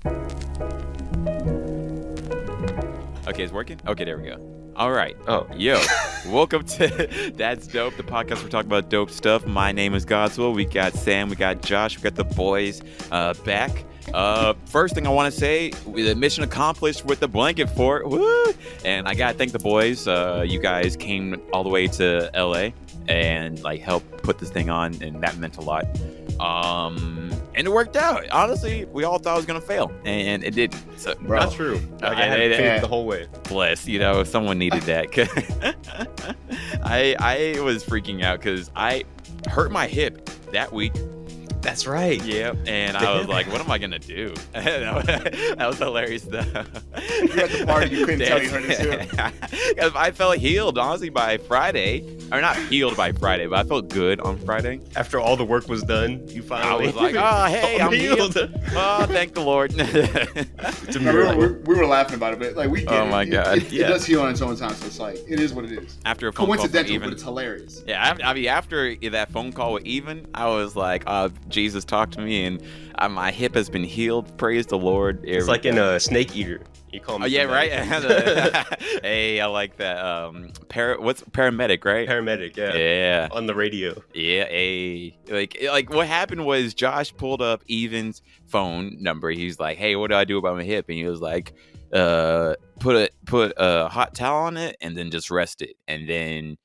Okay, it's working? Okay, there we go. All right. Oh. Yo, welcome to That's Dope, the podcast. We're talking about dope stuff. My name is Godswill. We got Sam, we got Josh, we got the boys back. First thing I want to say, the mission accomplished with the blanket fort. Woo! And I gotta thank the boys. You guys came all the way to LA and like helped put this thing on, and that meant a lot. And it worked out. Honestly, we all thought it was gonna fail, and it didn't. So, Not true. Like, I had faith the whole way. Bless, someone needed that. I was freaking out because I hurt my hip that week. That's right. Yeah, and I was like, what am I going to do? That was hilarious, though. You at the party, you couldn't tell you hurt his hip. I felt healed, honestly, by Friday. Or not healed by Friday, but I felt good on Friday. After all the work was done, you finally... I was like, oh, hey, I'm healed. Oh, thank the Lord. It's a miracle. We were laughing about it, but like we get Oh, my God. It does heal on its own time, so it's like, it is what it is. After a phone call with Coincidental, Even. but it's hilarious. Yeah, I mean, after that phone call with Even, I was like, Jesus talked to me, and my hip has been healed. Praise the Lord. It's like in a Snake Eater. You call me. Oh yeah, right. Hey, I like that. What's paramedic, right? Paramedic, yeah. Yeah. On the radio. Yeah, like what happened was Josh pulled up Evan's phone number. He's like, "Hey, what do I do about my hip?" And he was like, put a hot towel on it and then just rest it." And then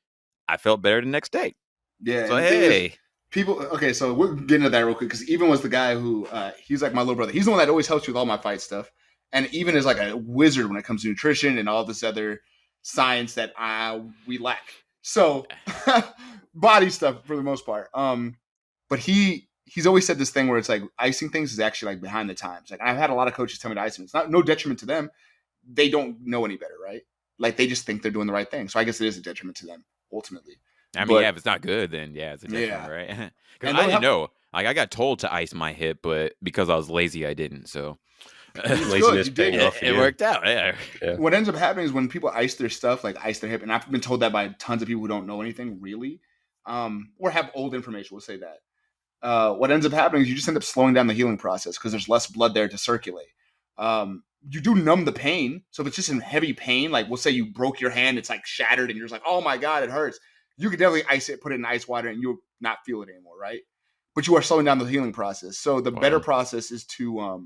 I felt better the next day. Yeah. So hey. People, okay, so we're getting into that real quick because Even was the guy who, he's like my little brother. He's the one that always helps you with all my fight stuff. And Even is like a wizard when it comes to nutrition and all this other science that we lack. So, body stuff for the most part. But he's always said this thing where it's like icing things is actually like behind the times. Like I've had a lot of coaches tell me to ice them. It's no detriment to them. They don't know any better, right? Like they just think they're doing the right thing. So I guess it is a detriment to them ultimately. I mean, if it's not good, then yeah, it's a detriment, right? Because I didn't know. Like I got told to ice my hip, but because I was lazy, I didn't. So laziness paying off. It worked out. Yeah. What ends up happening is when people ice their stuff, like ice their hip, and I've been told that by tons of people who don't know anything really, or have old information. We'll say that. What ends up happening is you just end up slowing down the healing process because there's less blood there to circulate. You do numb the pain. So if it's just in heavy pain, like we'll say you broke your hand, it's like shattered, and you're just like, oh my God, it hurts. You could definitely ice it, put it in ice water, and you'll not feel it anymore, right? But you are slowing down the healing process. So the better process is to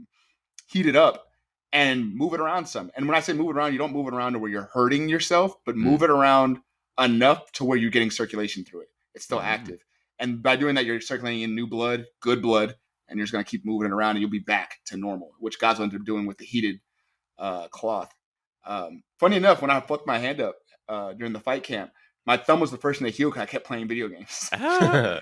heat it up and move it around some. And when I say move it around, you don't move it around to where you're hurting yourself, but move it around enough to where you're getting circulation through it. It's still active. And by doing that, you're circulating in new blood, good blood, and you're just going to keep moving it around, and you'll be back to normal, which God's ended up doing with the heated cloth. Funny enough, when I fucked my hand up during the fight camp, my thumb was the first thing to heal because I kept playing video games. So I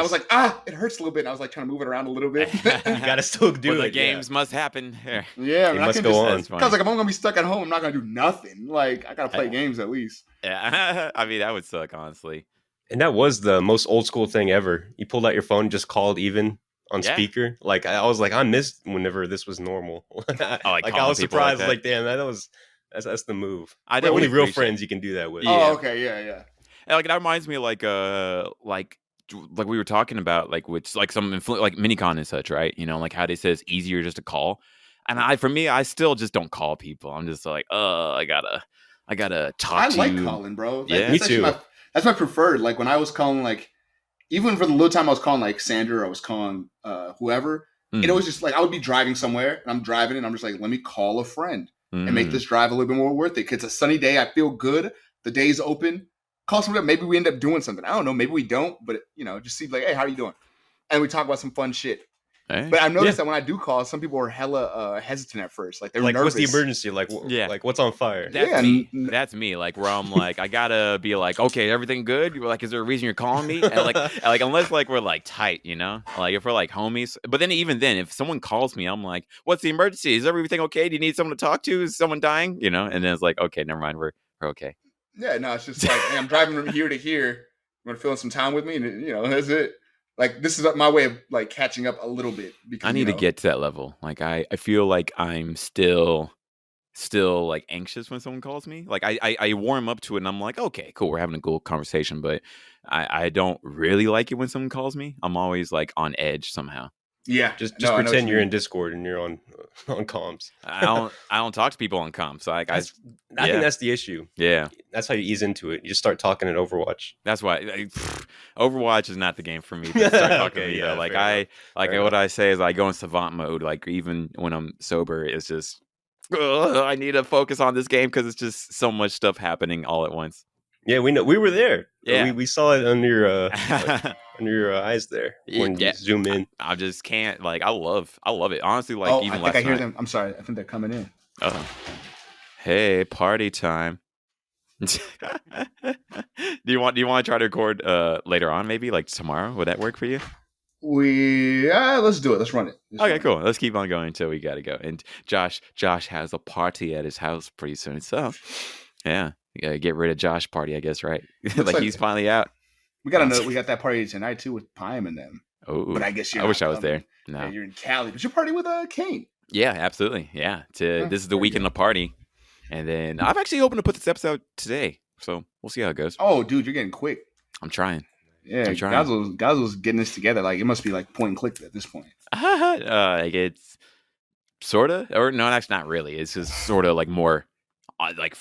was like, it hurts a little bit. And I was like trying to move it aroround a little bit. You gotta still do it. The games must happen. Yeah, it must go on. I was like, if I'm gonna be stuck at home, I'm not gonna do nothing. Like, I gotta play games at least. Yeah, I mean that would suck, honestly. And that was the most old school thing ever. You pulled out your phone, just called Even on speaker. Like I was like, I missed whenever this was normal. I was surprised. Like, damn, that's the move. Only real friends you can do that with. Yeah. Oh, okay, yeah. And like that reminds me of like we were talking about like with like some like minicon and such, right? Like how they say it's easier just to call. And I still just don't call people. I'm just like, I gotta talk to you. I like calling, bro. Yeah, me too. That's my preferred. Like when I was calling, like even for the little time I was calling like Sandra, or I was calling whoever. It was just like I would be driving somewhere and I'm driving and I'm just like, let me call a friend and make this drive a little bit more worth it. 'Cause it's a sunny day. I feel good. The day's open. Call someone up. Maybe we end up doing something. I don't know. Maybe we don't. But, just see like, hey, how are you doing? And we talk about some fun shit. Hey. But I've noticed that when I do call, some people are hella hesitant at first. Like, they're nervous. What's the emergency? Like, like what's on fire? That's me. Like, where I'm like, I gotta be like, okay, everything good? You're like, is there a reason you're calling me? And like unless like we're like tight, like if we're like homies. But then even then, if someone calls me, I'm like, what's the emergency? Is everything okay? Do you need someone to talk to? Is someone dying? And then it's like, okay, never mind. We're okay. Yeah, no, it's just like, hey, I'm driving from here to here. You want to fill in some time with me? And, that's it. Like, this is my way of, like, catching up a little bit. Because, I need to get to that level. Like, I feel like I'm still, like, anxious when someone calls me. Like, I warm up to it, and I'm like, okay, cool, we're having a cool conversation. But I don't really like it when someone calls me. I'm always, like, on edge somehow. Yeah. Just pretend you're in Discord and you're on comms. I don't talk to people on comms. So I think that's the issue. Yeah. That's how you ease into it. You just start talking in Overwatch. That's why Overwatch is not the game for me to start talking to me though. What I say is I go in savant mode. Like even when I'm sober, it's just I need to focus on this game because it's just so much stuff happening all at once. Yeah, we know. We were there. Yeah, we saw it under your under your eyes there when you zoom in. I just can't. Like, I love it. Honestly, like even I think last I hear night. them. I'm sorry. I think they're coming in. Hey, party time. Do you want to try to record later on? Maybe like tomorrow. Would that work for you? Let's do it. Let's run it. Okay, cool. Let's keep on going until we gotta go. And Josh has a party at his house pretty soon. So yeah. You gotta get rid of Josh party, I guess, right? like he's finally out. We got that party tonight too with Pime and them. Oh, but I guess I wish I was there. No, yeah, you're in Cali, but you're partying with Kane. Yeah, absolutely. Yeah, this is the weekend of party, and then I'm actually hoping to put this episode today. So we'll see how it goes. Oh, dude, you're getting quick. I'm trying. Yeah, Gazzo's getting this together. Like it must be like point and click at this point. Like it's sorta, or no, actually not really. It's just sort of like more like.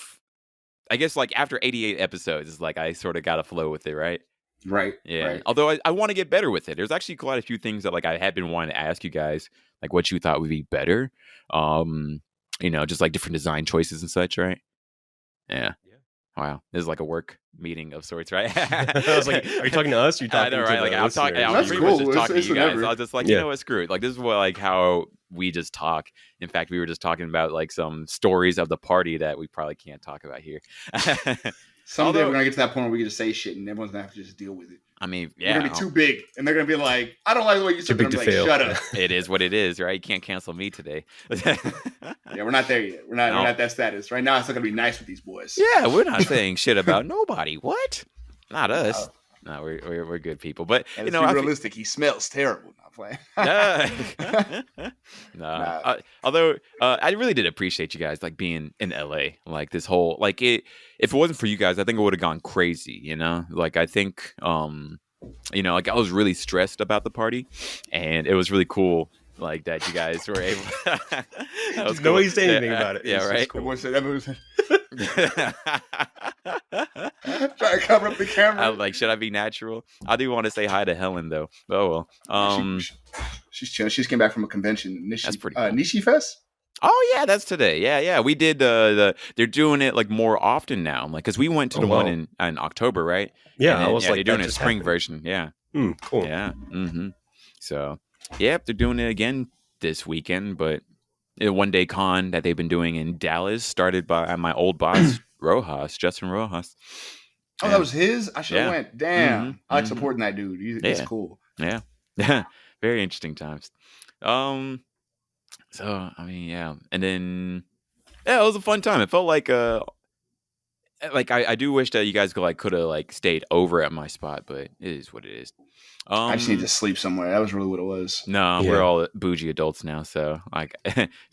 I guess like after 88 episodes, it's like I sort of got to flow with it, right? Right. Yeah. Right. Although I want to get better with it. There's actually quite a few things that like I had been wanting to ask you guys, like what you thought would be better. Just like different design choices and such, right? Yeah. Wow, this is like a work meeting of sorts, right? I was like, "Are you talking to us? Or are you talking I know, right? Like I'm talking. I'm pretty much just talking to you guys. I was just like, you know what, screw it. Like this is what like how we just talk. In fact, we were just talking about like some stories of the party that we probably can't talk about here. Someday we're gonna get to that point where we can just say shit and everyone's gonna have to just deal with it. I mean, yeah, we're gonna be too big, and they're gonna be like, "I don't like the way you said." They're gonna be like, "Shut up." It is what it is, right? You can't cancel me today. Yeah, we're not there yet. We're not at that status right now. It's not gonna be nice with these boys. Yeah, we're not saying shit about nobody. What? Not us. No, we're good people. But and you know, realistic. He smells terrible. Not playing. No. Although I really did appreciate you guys like being in LA. Like this whole like it. If it wasn't for you guys, I think it would have gone crazy. You know, like I think like I was really stressed about the party, and it was really cool. Like that, you guys were able. That was cool. Nobody said anything about it. Yeah, right. Cool. Try to cover up the camera. I was like, should I be natural? I do want to say hi to Helen though. Oh well. She's chilling. She just came back from a convention. That's pretty cool. Nishi Fest. Oh yeah, that's today. Yeah. We did they're doing it like more often now. Like because we went to the one in October, right? Yeah, then, I was like, they're doing a spring version. Yeah. Cool. Yeah. Mm-hmm. So. Yep, they're doing it again this weekend, but a one-day con that they've been doing in Dallas, started by my old boss, Justin Rojas. Oh, that was his? I should have went. Damn. I like supporting that dude. He's cool. Yeah. Very interesting times. So, I mean, yeah. And then, it was a fun time. It felt like I do wish that you guys could have stayed over at my spot, but it is what it is. I just need to sleep somewhere. That was really what it was. No, we're all bougie adults now, so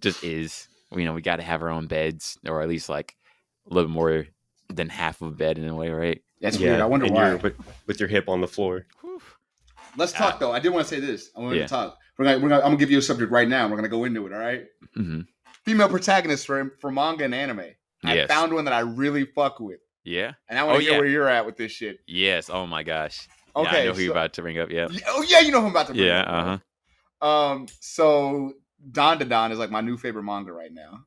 just is. We got to have our own beds, or at least like a little more than half of a bed in a way, right? That's weird. I wonder why. With your hip on the floor. Let's talk though. I did want to say this. I want to talk. I'm gonna give you a subject right now. We're gonna go into it. All right. Mm-hmm. Female protagonist for manga and anime. I found one that I really fuck with. Yeah. And I want to hear where you're at with this shit. Yes. Oh my gosh. Okay. Yeah, I know who you're about to bring up. Yeah. Oh yeah, you know who I'm about to bring up. Yeah. Uh-huh. So Dandadan is like my new favorite manga right now.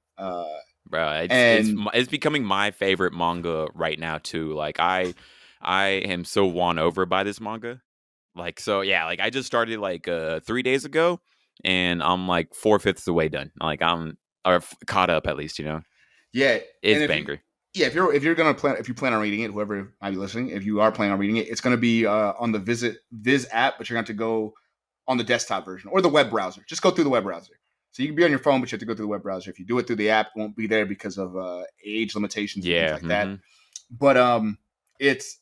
Bro, it's becoming my favorite manga right now too. Like I am so won over by this manga. I just started 3 days ago, and I'm like 4/5 of the way done. Like I'm caught up at least, Yeah, it's banger. If you plan on reading it, whoever might be listening, if you are planning on reading it, it's going to be on the Viz app, but you're going to have to go on the desktop version or the web browser. Just go through the web browser. So you can be on your phone, but you have to go through the web browser. If you do it through the app, it won't be there because of age limitations and things like that. But it's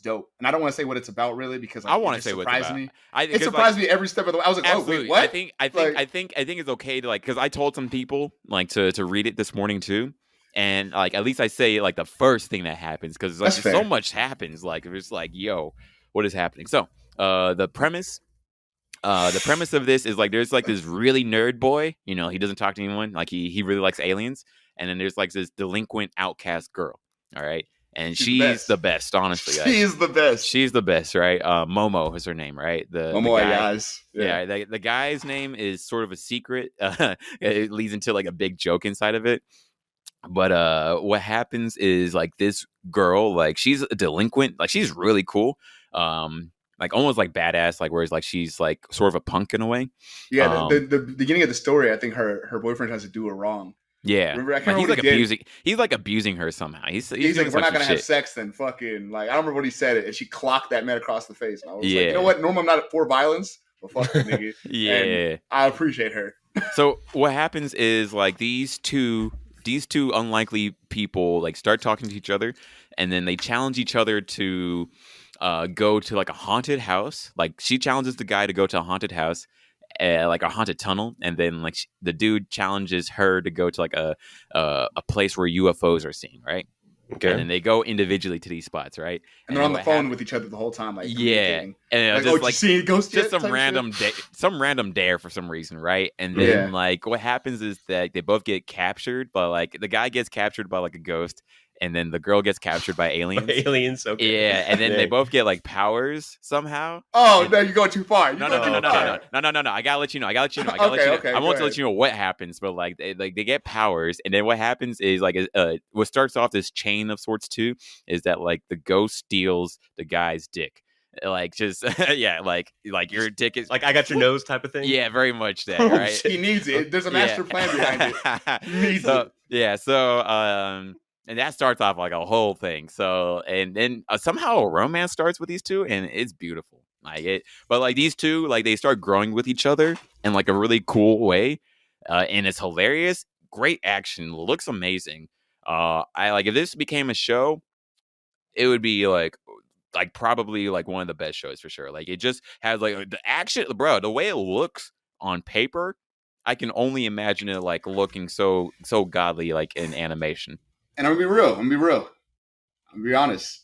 dope, and I don't want to say what it's about really because I want to say what it's about. It surprised me every step of the way. I was like, absolutely. Oh wait, what? I think it's okay to because I told some people to read it this morning too. And at least I say the first thing that happens because so much happens. It's yo, what is happening? So the premise The premise of this is like there's like this really nerd boy, you know, he doesn't talk to anyone, like he really likes aliens, and then there's like this delinquent outcast girl, all right, and she's the best, honestly. She's the best. She's the best, right? Momo is her name, right? Momo, guys. Yeah, the guy's name is sort of a secret. It leads into like a big joke inside of it. But what happens is like this girl, like she's a delinquent, like she's really cool. Like almost like badass, like whereas like she's like sort of a punk in a way. Yeah, the beginning of the story, I think her boyfriend has to do her wrong. Yeah, remember, he's like abusing her somehow. He's like, we're not gonna have sex then. Fucking like I don't remember what he said it, and she clocked that man across the face. And I was like, you know what? Normally I'm not for violence, but fuck you, nigga. Yeah, and I appreciate her. So what happens is like these two unlikely people like start talking to each other, and then they challenge each other to go to like a haunted house. Like she challenges the guy to go to a haunted house, like a haunted tunnel, and then like the dude challenges her to go to like a place where UFOs are seen, right? Okay. And then they go individually to these spots, right? And they're on the phone with each other the whole time, like and just see a ghost just some random dare for some reason, right? And then like what happens is that they both get captured, but like the guy gets captured by like a ghost, and then the girl gets captured by aliens. Okay. Yeah, and then they both get like powers somehow. Oh, no, you're going too far. No. I gotta let you know. I want to let you know what happens, but like they get powers, and then what happens is like what starts off this chain of sorts too is that like the ghost steals the guy's dick. Like just like your dick is like I got your nose type of thing. Yeah, very much that, right? He needs it. There's a master plan behind it. He needs it. Yeah, so and that starts off like a whole thing. So, and then somehow a romance starts with these two, and it's beautiful. But like these two, like they start growing with each other in like a really cool way, and it's hilarious. Great action, looks amazing. I like if this became a show, it would be like probably like one of the best shows for sure. Like it just has like the action, bro. The way it looks on paper, I can only imagine it like looking so godly like in animation. And I'm gonna be real. I'm gonna be honest.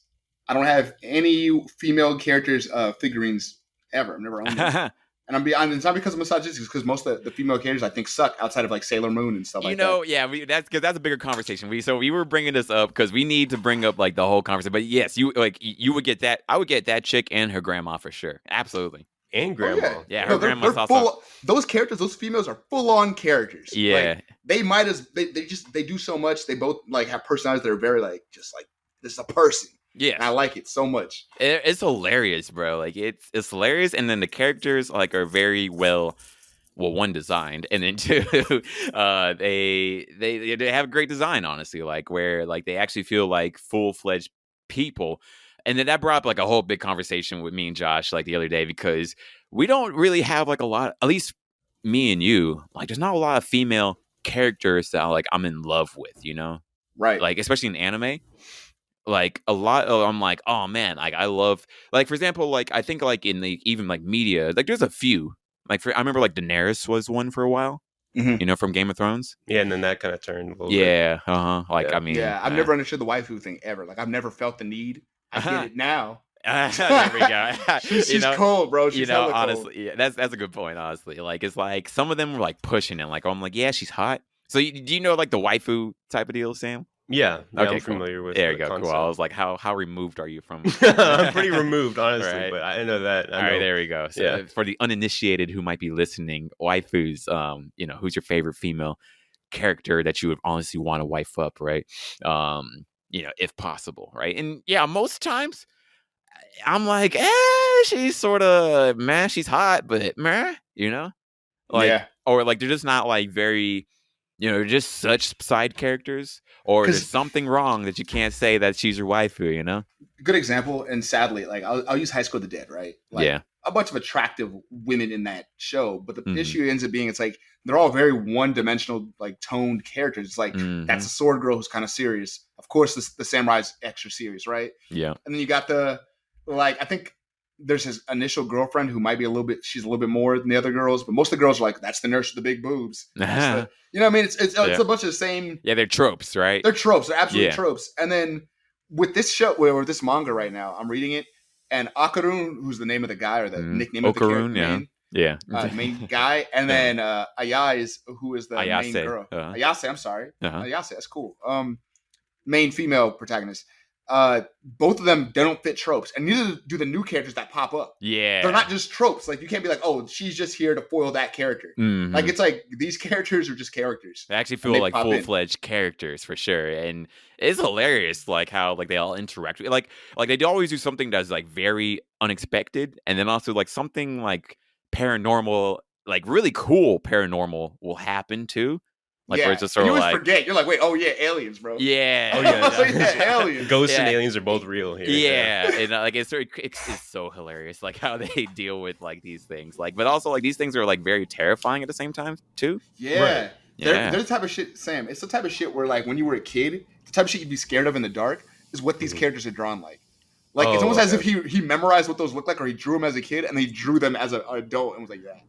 I don't have any female characters figurines ever. I've never owned them. And it's not because of misogynistic, it's because most of the female characters I think suck outside of like Sailor Moon and stuff like that. Yeah, that's a bigger conversation. We were bringing this up because we need to bring up like the whole conversation. But yes, you would get that. I would get that chick and her grandma for sure. Absolutely. And grandma. Her grandma's also. Those characters, those females are full on characters. Yeah. Like, they do so much. They both like have personalities that are very like just like this is a person. Yeah, and I like it so much. It's hilarious, bro. Like it's hilarious, and then the characters like are very well one designed, and then two, they have great design. Honestly, like where like they actually feel like full-fledged people. And then that brought up like a whole big conversation with me and Josh like the other day because we don't really have like a lot, at least me and you, like there's not a lot of female characters that like I'm in love with, you know? Right. Like especially in anime. Like a lot of I'm like, oh man, like I love like for example, like I think like in the even like media, like there's a few. Like I remember like Daenerys was one for a while. Mm-hmm. You know, from Game of Thrones. Yeah, and then that kind of turned a little bit. Like I mean, I've never understood the waifu thing ever. Like I've never felt the need. I get it now. There we go. She's cold, bro. She's honestly, cold. Yeah, that's a good point. Honestly, like it's like some of them were like pushing it. Like I'm like, yeah, she's hot. So do you know like the waifu type of deal, Sam? Yeah, okay, I'm familiar with. There you go. Cool. I was like, how removed are you from? I'm pretty removed, honestly, right. But I know that. All right, there we go. So for the uninitiated who might be listening, waifus, who's your favorite female character that you would honestly want to wife up, right? If possible, right? And yeah, most times I'm like, she's sort of she's hot, but or like they're just not like very, they're just such side characters, or there's something wrong that you can't say that she's your waifu, you know? Good example, and sadly, like I'll use High School of the Dead, right? Like, a bunch of attractive women in that show, but the issue ends up being it's like they're all very one-dimensional, like toned characters. It's like that's a sword girl who's kind of serious. Of course, the samurai's extra serious, right? Yeah. And then you got I think there's his initial girlfriend who might be she's a little bit more than the other girls, but most of the girls are like, that's the nurse with the big boobs. You know what I mean? It's a bunch of the same. Yeah, they're tropes, right? They're tropes. They're absolutely tropes. And then with this show, or this manga right now, I'm reading it, and Akarun, who's the name of the guy or the nickname of the character, Yeah. Main guy, and then Ayase, who is the main girl. Ayase, I'm sorry. Ayase, that's cool. Main female protagonist. Both of them, they don't fit tropes, and neither do the new characters that pop up. Yeah, they're not just tropes. Like, you can't be like, oh, she's just here to foil that character. Mm-hmm. Like, it's like these characters are just characters. They actually feel like full-fledged characters for sure, and it's hilarious like how like they all interact. Like they always do something that's like very unexpected, and then also like something like paranormal, like really cool paranormal will happen too. Like, where it's just sort of like forget. You're like, wait, oh yeah, aliens, bro. Yeah. Oh yeah, aliens. Ghosts and aliens are both real here. Yeah, and like it's so hilarious, like how they deal with like these things, like, but also like these things are like very terrifying at the same time too. Yeah, right. They're the type of shit, Sam. It's the type of shit where like when you were a kid, the type of shit you'd be scared of in the dark is what these characters are drawn like. Like it's almost as if he memorized what those look like, or he drew them as a kid and he drew them as an adult and was like, yeah.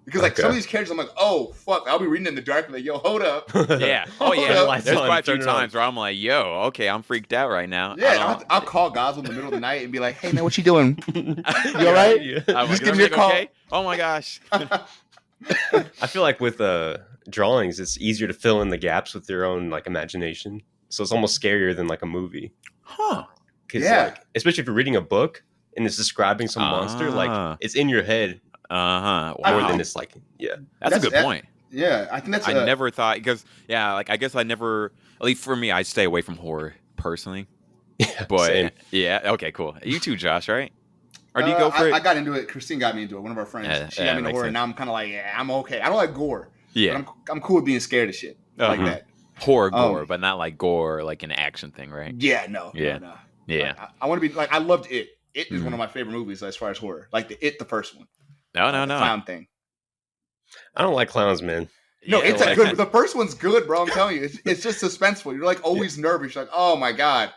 Because like some of these characters, I'm like, oh fuck, I'll be reading in the dark and like, yo, hold up. Yeah. Oh yeah. There's quite a few times where I'm like, yo, okay, I'm freaked out right now. Yeah. I'll call Goswell in the middle of the night and be like, hey man, what you doing? You all right? Yeah. Just give me a call. Okay? Oh my gosh. I feel like with drawings, it's easier to fill in the gaps with your own like imagination. So it's almost scarier than like a movie. Huh. Because like, especially if you're reading a book and it's describing some monster, like it's in your head. Wow. More than it's like, that's a good point. Yeah, I think that's. I never thought, because like I guess I never, at least for me, I stay away from horror personally. Yeah, but same. Yeah, okay, cool. You too, Josh, right? Or do you go for it? I got into it. Christine got me into it. One of our friends. She got me into horror, and now I'm kind of like, yeah, I'm okay. I don't like gore. Yeah, but I'm cool with being scared of shit like that. Horror gore, but not like gore, like an action thing, right? Yeah, no. Yeah, no. Yeah. Like, I want to be like, I loved It. It is one of my favorite movies as far as horror. Like the first one. No. Clown thing. I don't like clowns, man. No, it's a good. The first one's good, bro. I'm telling you, it's just suspenseful. You're like always nervous. You're like, oh my god,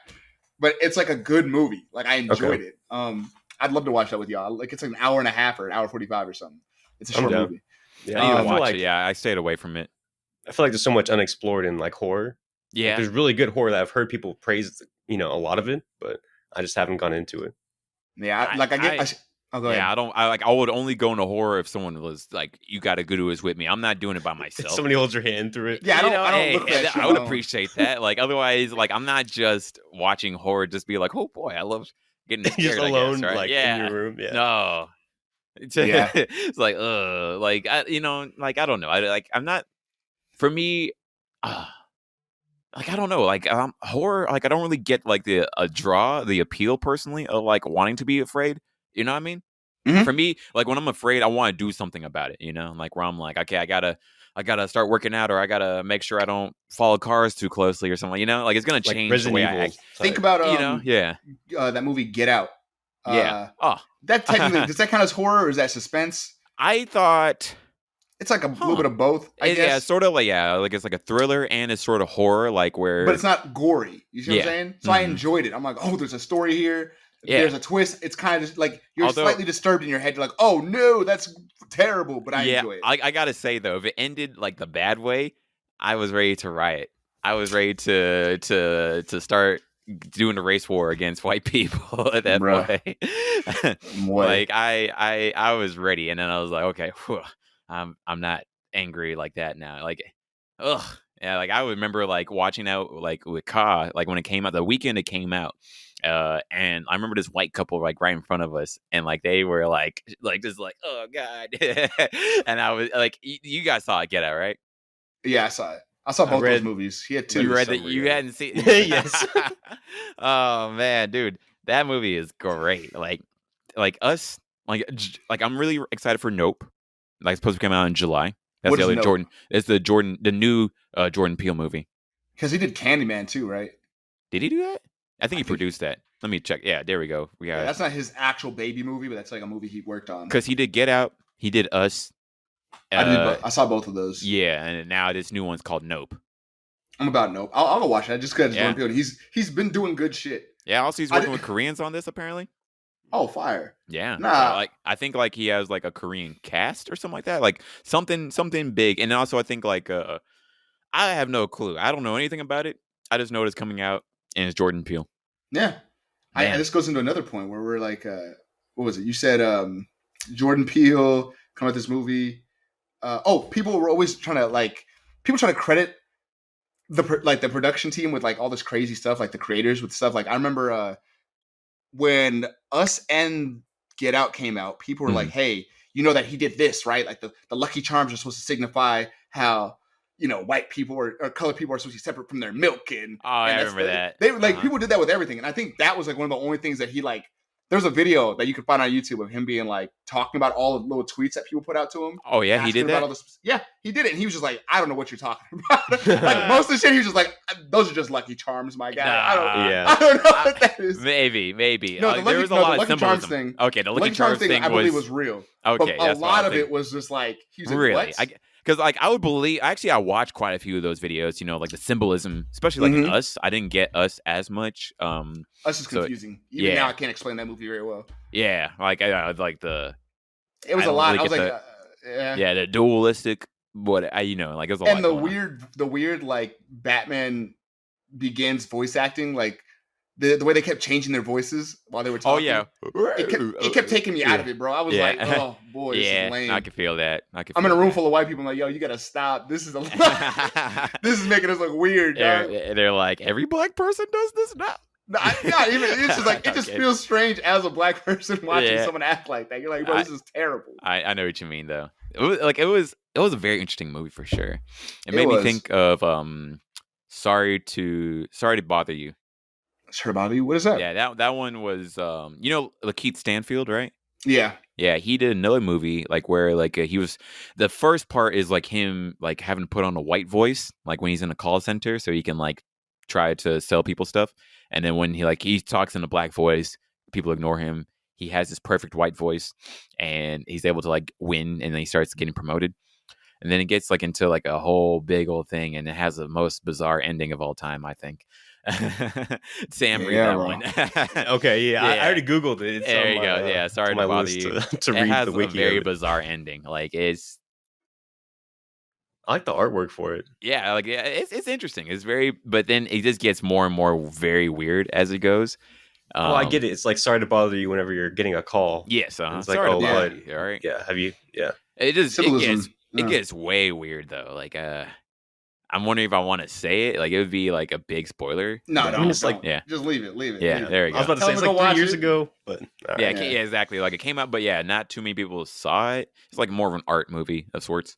but it's like a good movie. Like I enjoyed it. I'd love to watch that with y'all. Like it's like an hour and a half or an hour 45 or something. It's a short movie. Yeah, I didn't watch it. Yeah, I stayed away from it. I feel like there's so much unexplored in like horror. Yeah, like, there's really good horror that I've heard people praise. A lot of it, but I just haven't gone into it. Yeah, go ahead. I would only go into horror if someone was like, you got to go to is with me. I'm not doing it by myself. Somebody holds your hand through it. Yeah, I don't look that shit. I would appreciate that. Like otherwise, like I'm not just watching horror, just be like, oh boy, I love getting scared. Just alone, guess, right? like in your room. Yeah. No. It's like like I don't know. I'm not. For me, like I don't know, like horror. Like I don't really get like the appeal personally of like wanting to be afraid. You know what I mean? Mm-hmm. For me, like when I'm afraid, I want to do something about it. Like where I'm like, okay, I gotta start working out, or I gotta make sure I don't follow cars too closely, or something. Like it's gonna change Resident the way Evil I act. Think about that movie Get Out. That technically does that count as horror or is that suspense? I thought it's like a little bit of both. I guess. Yeah, sort of like like it's like a thriller and it's sort of horror, like where. But it's not gory. You see what I'm saying? So I enjoyed it. I'm like, oh, there's a story here. Yeah. There's a twist. It's kind of like you're slightly disturbed in your head. You're like, oh no, that's terrible. But I enjoy it. I gotta say though, if it ended like the bad way, I was ready to riot. I was ready to start doing a race war against white people at that point. Like I was ready, and then I was like, okay, I'm not angry like that now. Like, yeah. Like I remember like watching out like with Ka, like when it came out, the weekend it came out. And I remember this white couple like right in front of us, and like they were like just like, oh god. And I was like, you guys saw it, Get Out, right? Yeah, I saw it. I saw both those movies. He had two. You read that? You hadn't seen? Yes. Oh man, dude, that movie is great. Like us, like I'm really excited for Nope. Like it's supposed to come out in July. That's the other Nope? Jordan. It's the new Jordan Peele movie. Because he did Candyman too, right? Did he do that? I think he produced that. Let me check. Yeah, there we go. We got. That's not his actual baby movie, but that's like a movie he worked on. Because he did Get Out. He did Us. I saw both of those. Yeah, and now this new one's called Nope. I'm about Nope. I'll go watch it. Just because Jordan Peele. He's been doing good shit. Yeah, also he's working with Koreans on this apparently. Oh, fire! Yeah, nah. I think like he has like a Korean cast or something like that. Like something big, and also I think like I have no clue. I don't know anything about it. I just know it's coming out, and it's Jordan Peele. Yeah, this goes into another point where we're like, what was it? You said Jordan Peele, come out with this movie. People were always trying to credit the production team with like all this crazy stuff, like the creators with stuff. Like I remember when Us and Get Out came out, people were like, "Hey, you know that he did this, right? Like the Lucky Charms are supposed to signify how." White people or colored people are supposed to be separate from their milk. I remember that. They people did that with everything. And I think that was like one of the only things that he like, there's a video that you can find on YouTube of him being like talking about all the little tweets that people put out to him. Oh yeah, he did that. Yeah, he did it. And he was just like, I don't know what you're talking about. Like most of the shit, he was just like, those are just Lucky Charms, my guy. I don't know what that is. Maybe. No, there was a lot of Lucky symbolism. Charms thing. Okay, the Lucky Charms thing I believe was real. Okay, but a lot of it was just like, he was like, really? what? Because like I would believe, actually, I watched quite a few of those videos. Like the symbolism, especially like in Us. I didn't get Us as much. Us is confusing. Even now, I can't explain that movie very well. Yeah, like I like the. It was a lot. I was like, yeah, the dualistic. Like it was a lot. And the weird like Batman Begins voice acting, like the way they kept changing their voices while they were talking. Oh yeah, it kept taking me out of it, bro. I was like, oh boy, this is lame. I can feel that. I'm in a room full of white people. I'm like, yo, you gotta stop. This is this is making us look weird. They're like, every black person does this now. Not even. It's just like it just feels strange as a black person watching someone act like that. You're like, bro, this is terrible. I know what you mean though. It was a very interesting movie for sure. It made me think of Sorry to Bother You. Sorry to Bother You? What is that? Yeah, that one was Lakeith Stanfield, right? Yeah. Yeah, he did another movie like where like he was, the first part is like him like having to put on a white voice like when he's in a call center so he can like try to sell people stuff. And then when he talks in a black voice, people ignore him. He has this perfect white voice and he's able to like win, and then he starts getting promoted. And then it gets like into like a whole big old thing, and it has the most bizarre ending of all time, I think. Sam, read that one. Okay, yeah. I already Googled it. There you go. Yeah, sorry to bother you. To read has the wiki. A very bizarre ending. Like it's. I like the artwork for it. Yeah, like it's interesting. It's very, but then it just gets more and more very weird as it goes. Well, I get it. It's like sorry to bother you whenever you're getting a call. Yes, it's like, sorry to bother you. All right. Yeah. Have you? Yeah. It just it gets way weird though. Like I'm wondering if I want to say it. Like it would be like a big spoiler. No, I mean, it's like just leave it. Yeah, there you go. I was about to say it's like 3 years ago, but yeah, exactly. Like it came out, but yeah, not too many people saw it. It's like more of an art movie of sorts.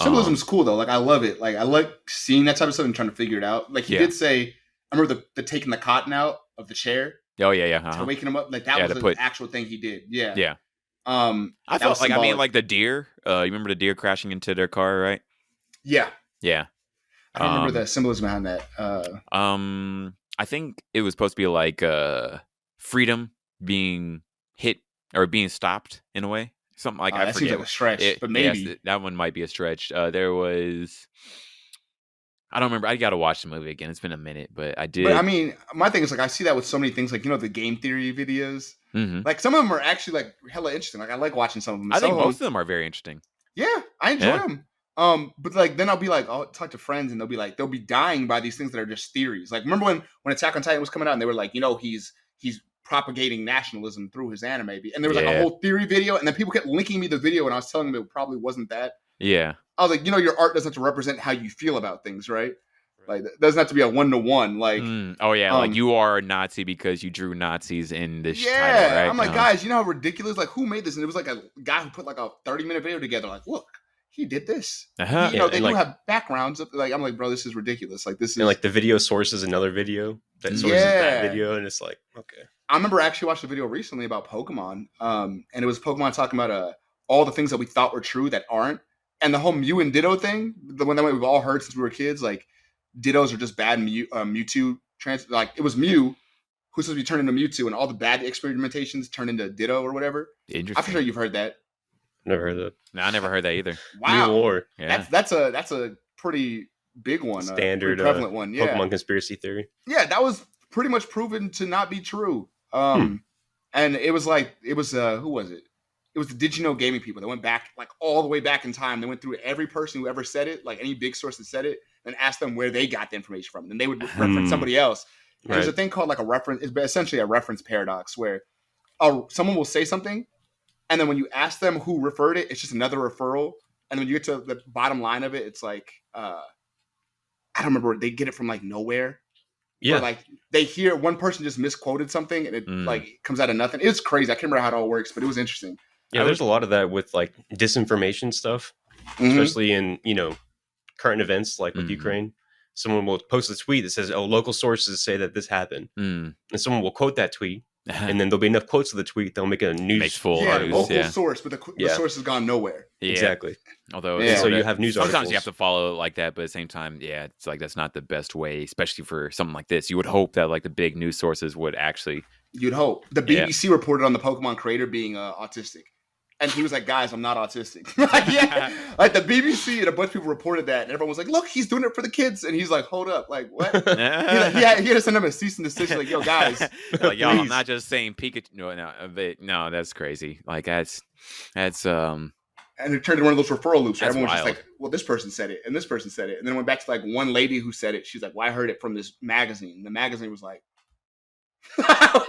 Symbolism's cool though. Like I love it. Like I like seeing that type of stuff and trying to figure it out. Like he did say, I remember the taking the cotton out of the chair. Oh yeah. Waking him up. Like that was an actual thing he did. Yeah. Yeah. I felt like like the deer. You remember the deer crashing into their car, right? Yeah. Yeah. I don't remember the symbolism behind that. I think it was supposed to be like freedom being hit or being stopped in a way. Something like I that forget. Seems like a stretch, but maybe yes, that one might be a stretch. There was. I don't remember. I got to watch the movie again. It's been a minute, but I did. But I mean, my thing is like I see that with so many things, like the game theory videos. Mm-hmm. Like some of them are actually like hella interesting. Like I like watching some of them. I think most of them are very interesting. Yeah, I enjoy them. But like then I'll be like, I'll talk to friends and they'll be dying by these things that are just theories. Like remember when Attack on Titan was coming out and they were like, he's propagating nationalism through his anime, and there was like a whole theory video, and then people kept linking me the video, and I was telling them it probably wasn't that. Yeah, I was like, your art doesn't have to represent how you feel about things, right? Like it doesn't have to be a 1-to-1. Like, like you are a Nazi because you drew Nazis in this title, right? I'm like, guys, you know how ridiculous? Like, who made this? And it was like a guy who put like a 30-minute video together. Like, look, he did this. They do have backgrounds. Like, I'm like, bro, this is ridiculous. Like, this is like the video source is another video that sources that video, and it's like, okay. I remember actually watched a video recently about Pokemon, and it was Pokemon talking about all the things that we thought were true that aren't, and the whole Mew and Ditto thing, the one that we've all heard since we were kids, like Dittos are just bad Mewtwo like it was Mew who's supposed to be turned into Mewtwo, and all the bad experimentations turned into Ditto or whatever. Interesting. I'm sure you've heard that. Never heard that. No, I never heard that either. Wow. New lore. Yeah. That's a pretty big one. Standard prevalent one. Yeah. Pokemon conspiracy theory. Yeah, that was pretty much proven to not be true. And it was who was it? It was the Did You Know Gaming people that went back like all the way back in time. They went through every person who ever said it, like any big source that said it, and asked them where they got the information from. And they would reference somebody else. And there's a thing called like a reference. It's essentially a reference paradox where someone will say something, And then when you ask them who referred it, it's just another referral. And when you get to the bottom line of it, it's like, I don't remember. They get it from like nowhere. Yeah. Or like they hear one person just misquoted something and it like comes out of nothing. It's crazy. I can't remember how it all works, but it was interesting. Yeah, there's a lot of that with like disinformation stuff, especially in, current events like with Ukraine. Someone will post a tweet that says, "Oh, local sources say that this happened," and someone will quote that tweet, and then there'll be enough quotes of the tweet they'll make a news full news. Local source, but the source has gone nowhere. Yeah. Exactly. Although, so you have news sometimes articles. you have to follow like that, but at the same time, it's like that's not the best way, especially for something like this. You would hope that like the big news sources would actually. You'd hope. The BBC reported on the Pokemon creator being autistic. And he was like, guys, I'm not autistic. Like the BBC and a bunch of people reported that. And everyone was like, look, he's doing it for the kids. And he's like, hold up. Like, what? he had to send them a cease and desist. Like, yo, guys. Like, yo, I'm not just saying Pikachu. No, that's crazy. Like, that's. And it turned into one of those referral loops. Everyone was wild. just like, well, this person said it. And this person said it. And then it went back to like one lady who said it. She's like, well, I heard it from this magazine. And the magazine was like, we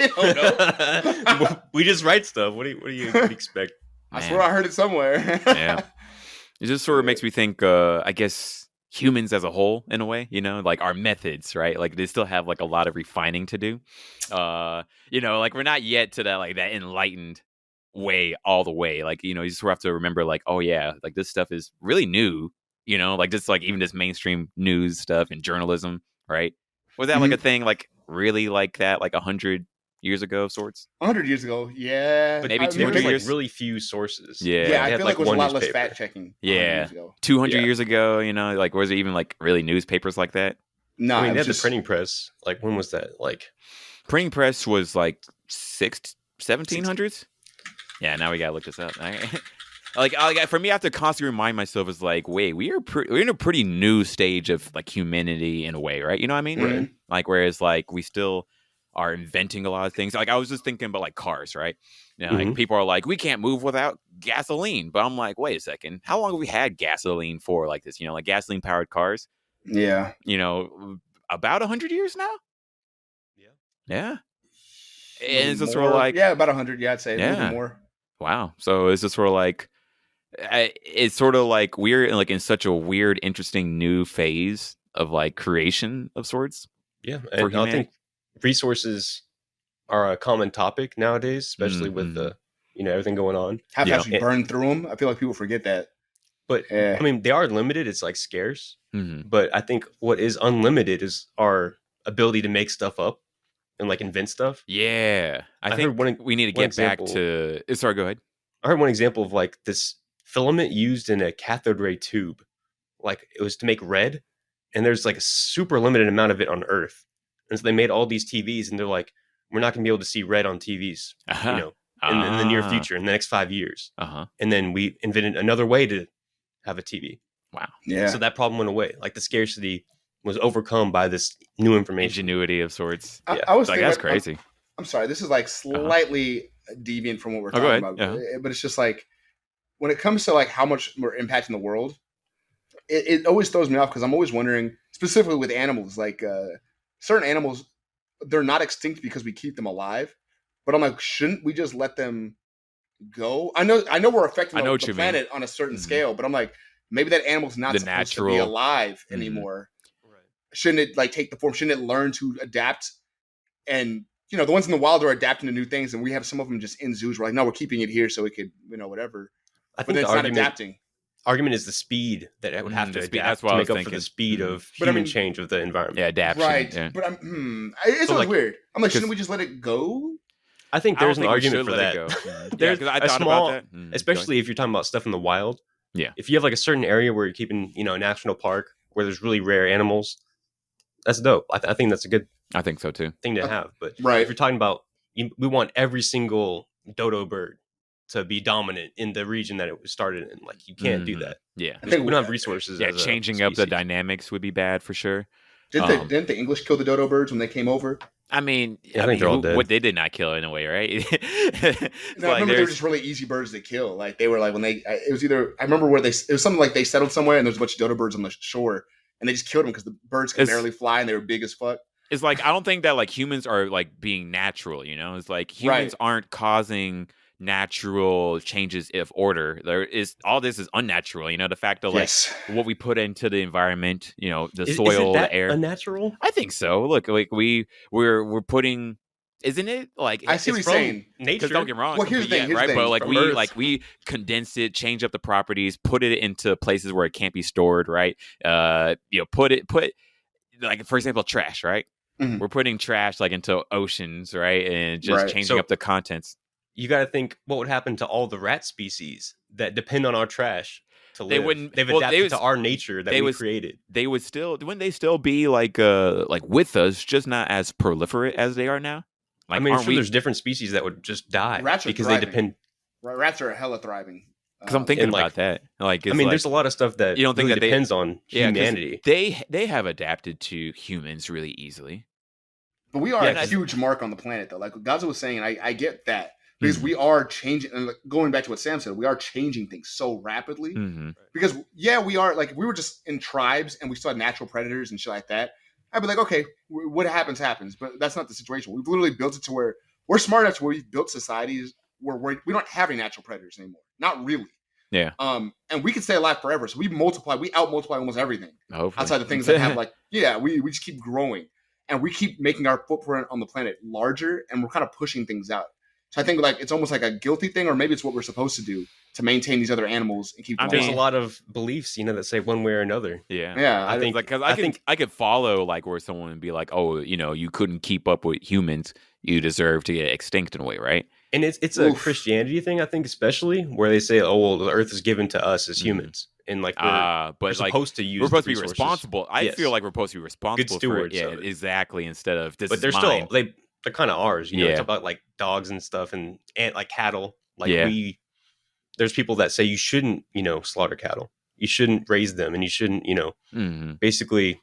don't know. We just write stuff. What do you expect? I swear I heard it somewhere. Yeah. It just sort of makes me think, I guess, humans as a whole, in a way, like our methods, right? Like they still have like a lot of refining to do. Like we're not yet to that, like that enlightened way all the way. Like, you just have to remember like, oh yeah, like this stuff is really new, like just like even this mainstream news stuff and journalism, right? Was that like a thing like really like that, like 100 years ago of sorts? 100 years ago, yeah. But maybe 200 like years. really few sources. Yeah, I feel like it was a lot less fact checking. Yeah, 200 years ago, like was it even like really newspapers like that? No, I mean, they had the printing press. Like when was that? Like printing press was like 1700s. Yeah, now we gotta look this up. Like for me, I have to constantly remind myself, is like, wait, we're in a pretty new stage of like humanity in a way, right? You know what I mean? Right. Like whereas like we still are inventing a lot of things. Like I was just thinking about like cars, right? Like people are like, we can't move without gasoline. But I'm like, wait a second, how long have we had gasoline for like this? Like gasoline powered cars. Yeah. About 100 years now. Yeah. And it's just more, sort of like about 100. Yeah, I'd say a little more. Wow. So it's just sort of like it's sort of like we're like in such a weird, interesting new phase of like creation of sorts. Yeah, and I think resources are a common topic nowadays, especially with the everything going on. How fast we burn through them? I feel like people forget that. But I mean, they are limited. It's like scarce. But I think what is unlimited is our ability to make stuff up and like invent stuff. Yeah, I think we need to get back to. Sorry, go ahead. I heard one example of like this filament used in a cathode ray tube. Like it was to make red, and there's like a super limited amount of it on Earth. And so they made all these TVs, and they're like, we're not going to be able to see red on TVs, in the near future, in the next 5 years. And then we invented another way to have a TV. Wow. Yeah. So that problem went away. Like the scarcity was overcome by this new information. Ingenuity of sorts. I was like, thinking, that's crazy. I'm sorry. This is like slightly deviant from what we're talking about. But it's just like, when it comes to like how much we're impacting the world, it always throws me off because I'm always wondering, specifically with animals, like certain animals, they're not extinct because we keep them alive. But I'm like, shouldn't we just let them go? I know we're affecting the planet on a certain scale, but I'm like, maybe that animal's not supposed to be alive anymore. Right. Shouldn't it like take the form? Shouldn't it learn to adapt? And the ones in the wild are adapting to new things, and we have some of them just in zoos. We're like, no, we're keeping it here so it could, whatever. I think it's not adapting. Argument is the speed that it would have to adapt that's what to I make was up for the speed of human change of the environment. Yeah, adaptation. Right. Yeah. But it's always weird. I'm like, shouldn't we just let it go? I think there's an argument for that. There's I thought about that. Especially if you're talking about stuff in the wild. Yeah. If you have like a certain area where you're keeping, a national park where there's really rare animals, that's dope. I think that's a good I think so too. thing to have. But if you're talking about, we want every single dodo bird to be dominant in the region that it was started in. Like you can't do that. Yeah. We don't have resources. Yeah, changing up the dynamics would be bad for sure. Didn't the English kill the dodo birds when they came over? I mean, I think they're all dead. What they did not kill in a way, right? I remember they were just really easy birds to kill. Like they were like when it was either I remember where it was something like they settled somewhere and there was a bunch of dodo birds on the shore and they just killed them because the birds could barely fly and they were big as fuck. It's like I don't think that like humans are like being natural, It's like humans aren't causing natural changes of order. There is all this is unnatural. You know, the fact of like what we put into the environment. You know, the soil, the air. Unnatural? I think so. Look, like we're putting. Isn't it like I see what you're saying? Nature. Don't get me wrong. Well, here's the thing, right? But like Earth. we condense it, change up the properties, put it into places where it can't be stored, right? Put like, for example, trash, right? Mm-hmm. We're putting trash like into oceans, right, and just changing up the contents. You got to think what would happen to all the rat species that depend on our trash to live. They've adapted to our nature that we created. Wouldn't they still be like with us, just not as proliferate as they are now? Like, I mean, there's different species that would just die because they depend. Rats are hella thriving. Because I'm thinking about that. Like, there's a lot of stuff that you don't think really that depends on humanity. They have adapted to humans really easily. But we are a huge mark on the planet, though. Like Gaza was saying, I get that. Because we are changing, and going back to what Sam said, we are changing things so rapidly. Mm-hmm. Because, we are, like, we were just in tribes, and we still had natural predators and shit like that. I'd be like, okay, what happens. But that's not the situation. We've literally built it to where we're smart enough to where we've built societies where we don't have any natural predators anymore. Not really. Yeah. And we can stay alive forever. So we out-multiply almost everything. Hopefully. Outside the things that have, like, we just keep growing. And we keep making our footprint on the planet larger, and we're kind of pushing things out. So I think like it's almost like a guilty thing, or maybe it's what we're supposed to do to maintain these other animals and keep. There's a lot of beliefs, that say one way or another. Yeah. I think because I could follow like where someone would be like, oh, you couldn't keep up with humans, you deserve to get extinct in a way, right? And it's a Christianity thing, I think, especially where they say, oh, well, the earth is given to us as humans. And like we're supposed to use. We're supposed to be responsible. I feel like we're supposed to be responsible. Good stewards. For it. Exactly. Instead of this. But they're still they're kind of ours. It's about like dogs and stuff and like cattle. Like there's people that say you shouldn't slaughter cattle. You shouldn't raise them, and you shouldn't basically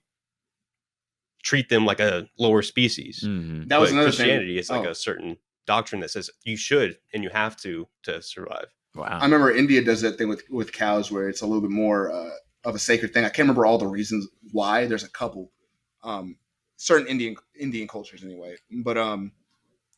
treat them like a lower species. Mm-hmm. That was another Christianity. thing. It's like a certain doctrine that says you should and you have to survive. Wow. I remember India does that thing with cows where it's a little bit more of a sacred thing. I can't remember all the reasons why. There's a couple, certain Indian cultures anyway. But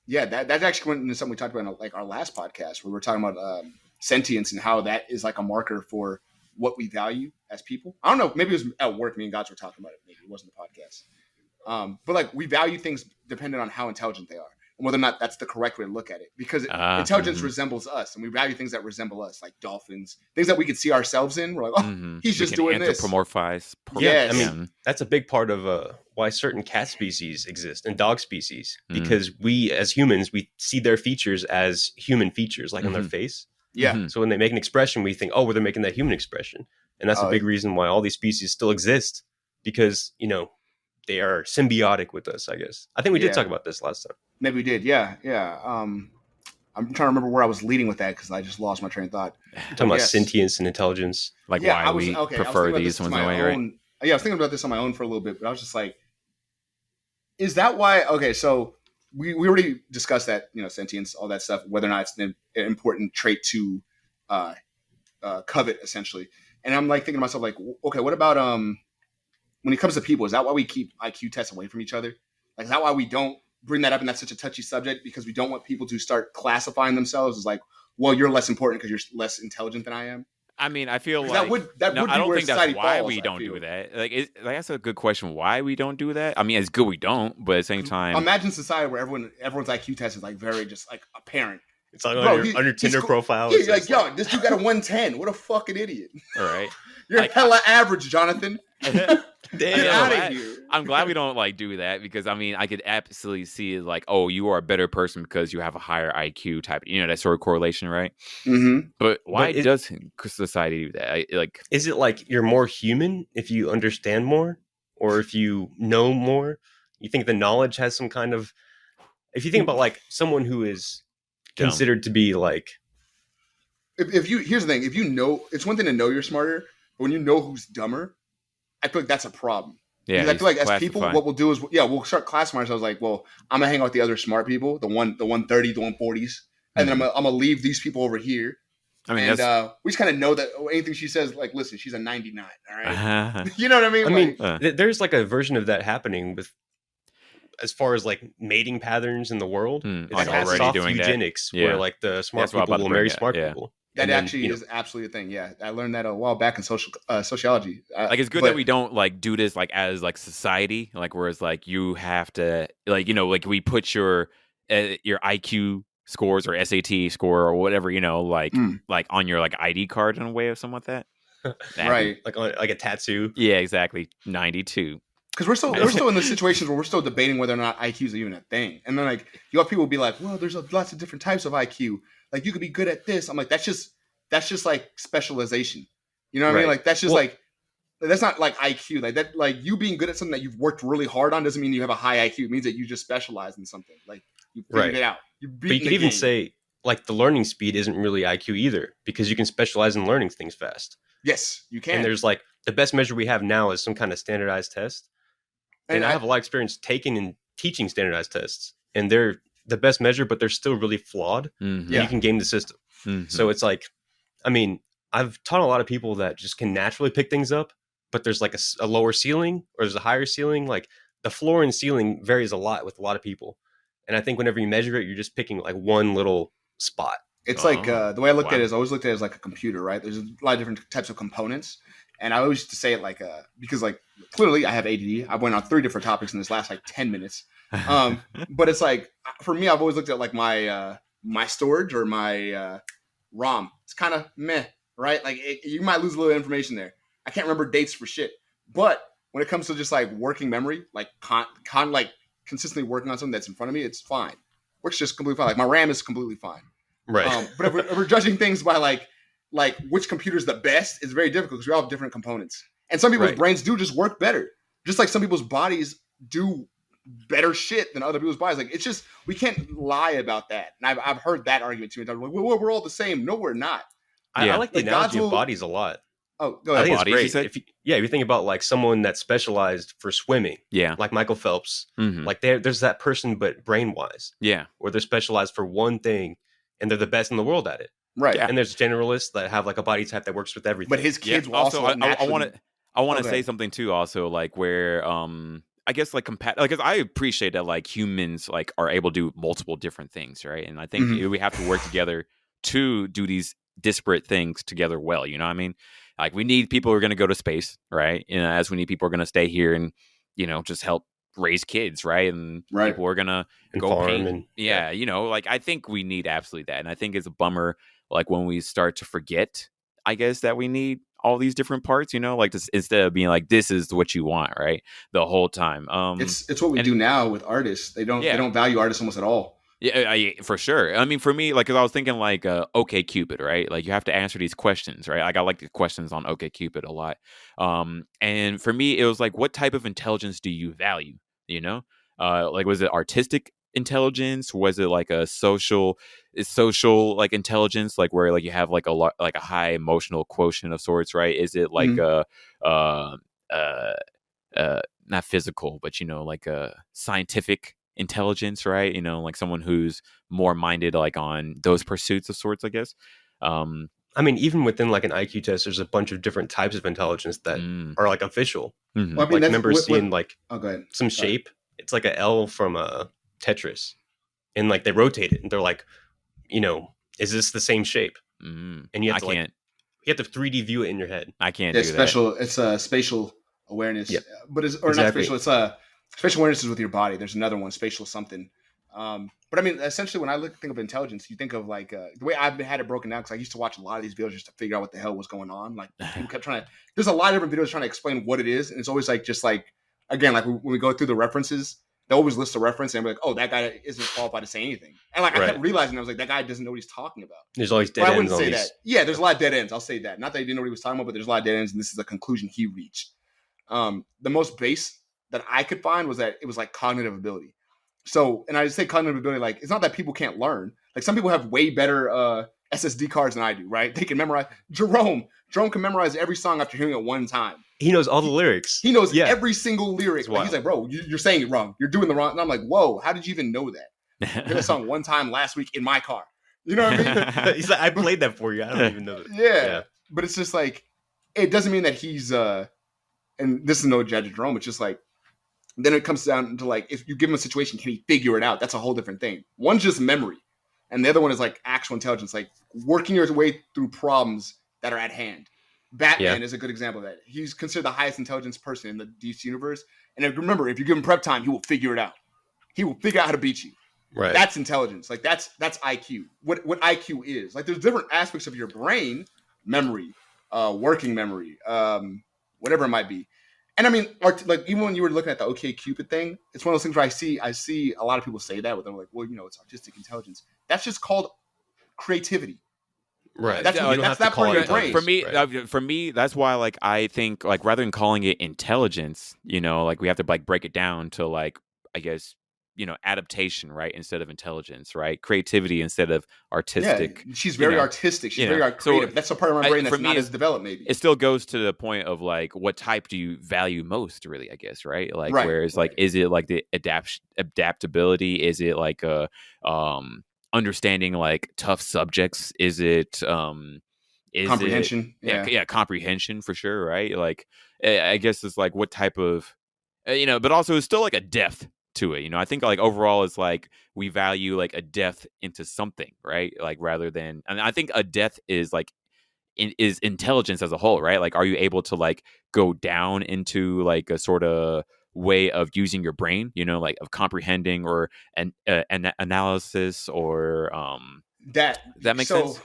that actually went into something we talked about in like our last podcast where we were talking about sentience and how that is like a marker for what we value as people. I don't know. Maybe it was at work. Me and Gods were talking about it. Maybe it wasn't the podcast. But like we value things depending on how intelligent they are. Whether or not that's the correct way to look at it, because intelligence resembles us, and we value things that resemble us, like dolphins, things that we could see ourselves in. We're like, he's just doing this. Anthropomorphize. Yes. I mean, that's a big part of why certain cat species exist and dog species, because we as humans, we see their features as human features, like on their face. Yeah. Mm-hmm. So when they make an expression, we think, oh, well, they're making that human expression, and that's a big reason why all these species still exist, because they are symbiotic with us, I guess. I think we did talk about this last time. Maybe we did, yeah. I'm trying to remember where I was leading with that because I just lost my train of thought. Talking about sentience and intelligence. Like why we prefer these ones away, right? Yeah, I was thinking about this on my own for a little bit, but I was just like, is that why? Okay, so we already discussed that, sentience, all that stuff, whether or not it's an important trait to covet, essentially. And I'm like thinking to myself, like, okay, what about when it comes to people, is that why we keep IQ tests away from each other? Like, is that why we don't bring that up, and that's such a touchy subject, because we don't want people to start classifying themselves as like, well, you're less important because you're less intelligent than I am. I mean, I feel like that would be I don't where think that's why falls, we don't do that. Like that's a good question. Why we don't do that? I mean, it's good we don't, but at the same time, imagine society where everyone's IQ test is like very just like apparent. It's like on your Tinder profile. Yeah, like, yo, this dude got a 110. What a fucking idiot. All right. You're like, hella average, Jonathan. Get out of here. I'm glad we don't like do that, because I mean I could absolutely see it like, oh, you are a better person because you have a higher IQ type, that sort of correlation, right? Mm-hmm. But why does society do that? Is it like you're more human if you understand more, or if you know more? You think the knowledge has some kind of? If you think about like someone who is considered to be like, if you here's the thing, if it's one thing to know you're smarter, but when you know who's dumber, I feel like that's a problem. Yeah, because I feel like as people, what we'll do is, we'll start classifying ourselves like, well, I'm gonna hang out with the other smart people, the 130, the 140s, and then I'm gonna leave these people over here. I mean, we just kind of know that anything she says, like, listen, she's a 99. All right, you know what I mean? There's like a version of that happening with as far as like mating patterns in the world, it's like already soft doing eugenics, where like the smart people will marry smart people. That actually is absolutely a thing. Yeah, I learned that a while back in sociology. Like it's good that we don't like do this like as like society, like whereas like you have to like like we put your IQ scores or SAT score or whatever like on your like ID card in a way or something like that. Right, like a tattoo. Yeah, exactly. 92. Because we're still in the situations where we're still debating whether or not IQ is even a thing, and then like you have people be like, well, there's lots of different types of IQ. Like you could be good at this. I'm like, that's just like specialization. You know what I mean? Like that's just that's not like IQ. Like that, like you being good at something that you've worked really hard on doesn't mean you have a high IQ. It means that you just specialize in something. Like you figured it out. But you could even say like the learning speed isn't really IQ either, because you can specialize in learning things fast. Yes, you can. And there's like the best measure we have now is some kind of standardized test. And I have a lot of experience taking and teaching standardized tests, and they're the best measure, but they're still really flawed. Mm-hmm. You can game the system. Mm-hmm. So it's like, I mean, I've taught a lot of people that just can naturally pick things up, but there's like a lower ceiling or there's a higher ceiling. Like the floor and ceiling varies a lot with a lot of people. And I think whenever you measure it, you're just picking like one little spot. It's like the way I looked at it is I always looked at it as like a computer, right? There's a lot of different types of components. And I always used to say it like because like clearly I have ADD. I went on 3 different topics in this last like 10 minutes. But it's like for me, I've always looked at like my storage or my ROM. It's kind of meh, right? Like you might lose a little information there. I can't remember dates for shit. But when it comes to just like working memory, like like consistently working on something that's in front of me, it's fine. Works just completely fine. Like my RAM is completely fine. Right. But if we're judging things by like which computer is the best, it's very difficult because we all have different components. And some people's brains do just work better. Just like some people's bodies do better shit than other people's bodies. Like it's just, we can't lie about that. And I've heard that argument too many times. Like, well, we're all the same. No, we're not. I like the analogy of bodies a lot. Oh, go ahead. I think it's great. If you think about like someone that's specialized for swimming, like Michael Phelps, like there's that person, but brain-wise, where they're specialized for one thing and they're the best in the world at it. Right. And there's generalists that have like a body type that works with everything. But his kids will also I want to say something too also like where I guess like because I appreciate that like humans like are able to do multiple different things, right? And I think we have to work together to do these disparate things together well, you know what I mean? Like we need people who are going to go to space, right? As we need people who are going to stay here and just help raise kids, right? And people are going to go paint. Like I think we need absolutely that. And I think it's a bummer like when we start to forget, I guess, that we need all these different parts, like just instead of being like, this is what you want, right? The whole time. It's what we do now with artists. They don't value artists almost at all. Yeah, for sure. I mean, for me, like, cause I was thinking like, OkCupid, right? Like you have to answer these questions, right? Like I like the questions on OkCupid a lot. And for me, it was like, what type of intelligence do you value? Like, was it artistic intelligence? Was it like a social like intelligence, like where like you have like a high emotional quotient of sorts, right? Is it like not physical, but like a scientific intelligence, right? Like someone who's more minded like on those pursuits of sorts, I guess. I mean, even within like an IQ test, there's a bunch of different types of intelligence that are like official. Well, I mean, like remember seeing like some Sorry. shape. It's like an L from a Tetris, and like they rotate it, and they're like, is this the same shape? And you have to you have to 3D view it in your head. I can't do that. It's a spatial awareness, but not spatial. It's spatial awareness is with your body. There's another one, spatial something. But I mean, essentially, when I think of intelligence, you think of like the way I've had it broken down, because I used to watch a lot of these videos just to figure out what the hell was going on. Like, people kept trying to. There's a lot of different videos trying to explain what it is, and it's always like just like again, like when we go through the references, they always list a reference and be like, "Oh, that guy isn't qualified to say anything." And like I kept realizing, I was like, "That guy doesn't know what he's talking about." There's always dead ends. I wouldn't say that. Yeah, there's a lot of dead ends. I'll say that. Not that he didn't know what he was talking about, but there's a lot of dead ends, and this is the conclusion he reached. The most base that I could find was that it was like cognitive ability. So, and I say cognitive ability, like it's not that people can't learn. Like some people have way better SSD cards than I do, right? They can memorize. Jerome can memorize every song after hearing it one time. He knows all the lyrics. He knows every single lyric. Like, he's like, bro, you're saying it wrong. You're doing the wrong. And I'm like, whoa, how did you even know that? I heard that song one time last week in my car. You know what I mean? He's like, I played that for you. I don't even know that. Yeah. But it's just like, it doesn't mean that he's, and this is no judge of Jerome. It's just like, then it comes down to like, if you give him a situation, can he figure it out? That's a whole different thing. One's just memory, and the other one is like actual intelligence, like working your way through problems that are at hand. Batman is a good example of that. He's considered the highest intelligence person in the DC universe. And remember, if you give him prep time, he will figure it out. He will figure out how to beat you. Right. That's intelligence. Like that's IQ. What IQ is. Like there's different aspects of your brain, memory, working memory, whatever it might be. And I mean, like even when you were looking at the OkCupid thing, it's one of those things where I see a lot of people say that, but they're like, well, it's artistic intelligence. That's just called creativity. Right. That's that part of your brain. For me, that's why like I think like rather than calling it intelligence, like we have to like break it down to like, I guess, adaptation, right? Instead of intelligence, right? Creativity instead of artistic. Yeah, she's very artistic. She's very creative. So that's a part of my brain that's not as developed, maybe. It still goes to the point of like, what type do you value most, really, I guess, right? Like, whereas like, is it like the adaptability? Is it like a understanding like tough subjects? Is it comprehension? Comprehension for sure, right? Like, I guess it's like what type of, but also it's still like a depth to it. I think like overall it's like we value like a depth into something, right? Like rather than, and I think a depth is like is intelligence as a whole, right? Like, are you able to like go down into like a sort of way of using your brain, like of comprehending or an analysis or that makes sense.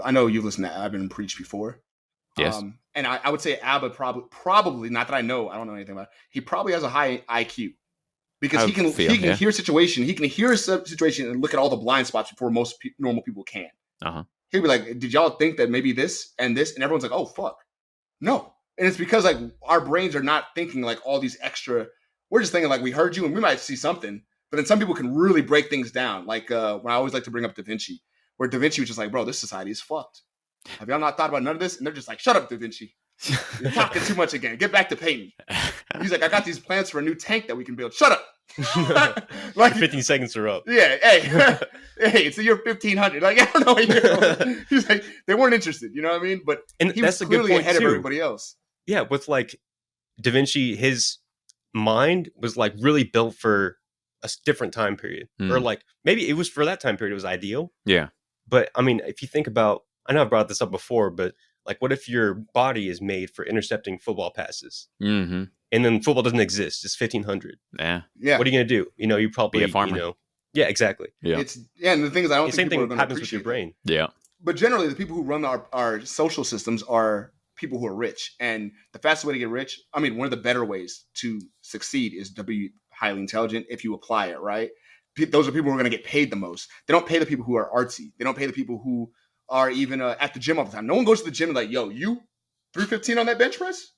I know you've listened to Abba and Preach before. Yes. And I would say Abba probably not that I don't know anything about it, he probably has a high IQ because he can hear a situation, and look at all the blind spots before most normal people can. He'll be like, did y'all think that maybe this and this? And everyone's like, oh fuck, no. And it's because like our brains are not thinking like all these extra. We're just thinking like we heard you and we might see something. But then some people can really break things down. Like when I always like to bring up Da Vinci, where Da Vinci was just like, bro, this society is fucked. Have y'all not thought about none of this? And they're just like, shut up, Da Vinci. You're talking too much again. Get back to painting. He's like, I got these plans for a new tank that we can build. Shut up. Like 15 seconds are up. Yeah. Hey, it's the year 1500. Like, I don't know. He's like, they weren't interested. You know what I mean? But he was clearly ahead of everybody else. Yeah. With like Da Vinci, his mind was like really built for a different time period. Or like maybe it was for that time period. It was ideal. Yeah. But I mean, if you think about, I know I brought this up before, but like, what if your body is made for intercepting football passes? Mm-hmm. And then football doesn't exist. It's 1500. Yeah. What are you going to do? You probably be a farmer. Yeah, exactly. Yeah. And the thing is, I don't think same people thing happens with your brain. Yeah. But generally, the people who run our social systems are people who are rich. And the fastest way to get rich, I mean, one of the better ways to succeed is to be highly intelligent if you apply it, right? Those are people who are going to get paid the most. They don't pay the people who are artsy. They don't pay the people who are even at the gym all the time. No one goes to the gym and like, yo, you 315 on that bench press?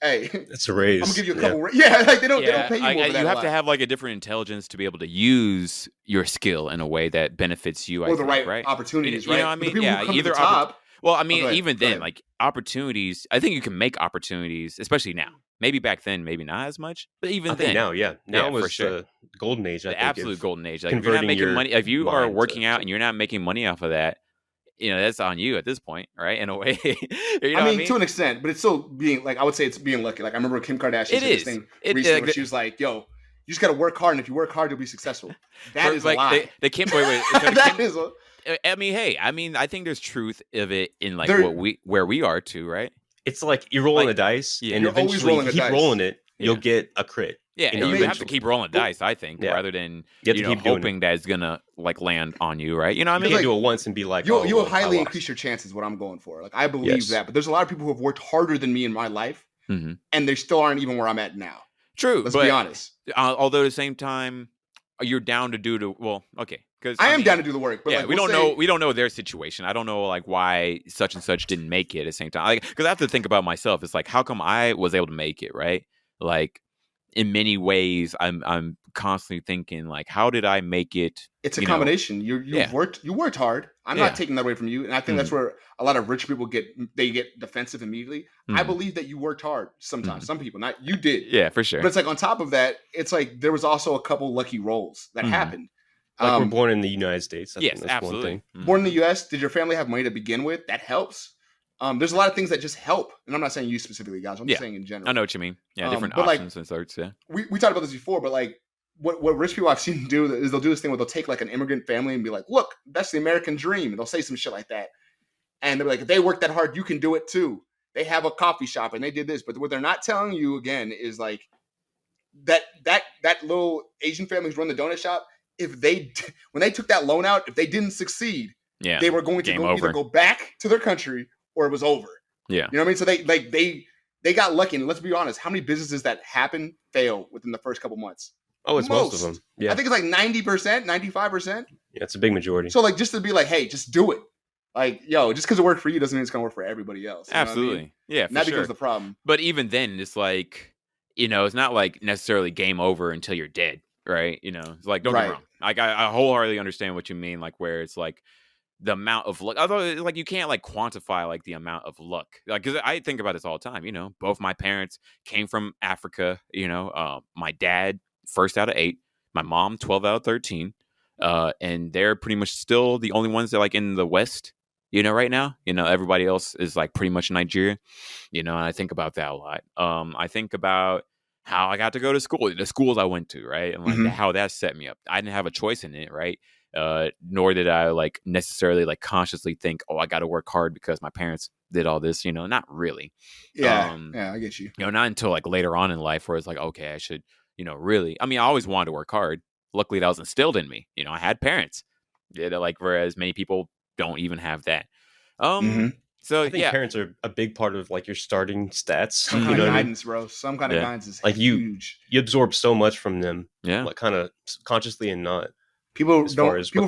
Hey, that's a raise. I'm gonna give you a couple. Like they don't pay you over that. You have to have like a different intelligence to be able to use your skill in a way that benefits you. Or the right opportunities, right? You know what I mean? Yeah, either top. Well, I mean, even then, like opportunities. I think you can make opportunities, especially now. Maybe back then, maybe not as much, but even then, now was for sure. The golden age. The absolute golden age. Like if you're not making money, if you are working out and you're not making money off of that, that's on you at this point, right? In a way. I mean, to an extent, but it's still being like, I would say it's being lucky. Like I remember Kim Kardashian said this thing recently where she was like, yo, you just got to work hard. And if you work hard, you'll be successful. That is like, a lie. They can't, wait. That is a... I mean, I think there's truth of it in like where we are too, right? It's like you're rolling the dice and eventually if you keep rolling it, you'll get a crit. Yeah, you have to keep rolling the dice, I think, rather than hoping that it's gonna like land on you, right? You know what I mean? You can't do it once and be like, you'll highly increase your chances. What I'm going for, like I believe that, but there's a lot of people who have worked harder than me in my life, and they still aren't even where I'm at now. True, let's be honest. Although at the same time, you're down to do okay. Because I am down to do the work, but we don't know their situation. I don't know like why such and such didn't make it at the same time. Like, because I have to think about myself. It's like, how come I was able to make it, right? Like, in many ways, I'm constantly thinking like, how did I make it? It's a combination. You worked hard. I'm not taking that away from you, and I think that's where a lot of rich people get defensive immediately. I believe that you worked hard sometimes. Some people, not you did. Yeah, for sure. But it's like on top of that, it's like there was also a couple lucky rolls that happened. Like we're born in the United States. Yes, absolutely. Born in the U.S. Did your family have money to begin with? That helps. There's a lot of things that just help, and I'm not saying you specifically, guys. I'm just saying in general. I know what you mean. Yeah, different but options and sorts. Yeah, we talked about this before, but like what rich people I've seen do is they'll do this thing where they'll take like an immigrant family and be like, "Look, that's the American dream," and they'll say some shit like that, and they're like, "If they work that hard, you can do it too." They have a coffee shop and they did this, but what they're not telling you again is like that little Asian families run the donut shop. If they when they took that loan out, if they didn't succeed, they were going to either go back to their country or it was over. Yeah, you know what I mean. So they got lucky. And let's be honest, how many businesses that happen fail within the first couple months? Oh, it's most of them. Yeah, I think it's like 90%, 95%. Yeah, it's a big majority. So like, just to be like, hey, just do it. Like, yo, just because it worked for you doesn't mean it's gonna work for everybody else. Absolutely, I mean? Yeah, and that becomes the problem. But even then, it's like, it's not like necessarily game over until you're dead, right? It's like, don't get me wrong. Like, I wholeheartedly understand what you mean. Like, where it's like the amount of luck, although like you can't like quantify like the amount of luck. Like, because I think about this all the time. Both my parents came from Africa. My dad first out of 8, my mom 12 out of 13, and they're pretty much still the only ones that like in the West. Right now, everybody else is like pretty much Nigeria, and I think about that a lot. I think about how I got to go to school, the schools I went to, right? And like how that set me up. I didn't have a choice in it, right? Nor did I like necessarily like consciously think, oh, I got to work hard because my parents did all this, not really. Yeah. I get you. Not until like later on in life where it's like, okay, I should, really. I mean, I always wanted to work hard. Luckily, that was instilled in me. I had parents. Like, whereas many people don't even have that. So I think parents are a big part of like your starting stats. Some kind of guidance, bro. Some kind of guidance is like huge. You absorb so much from them. Yeah, like kind of consciously and not. People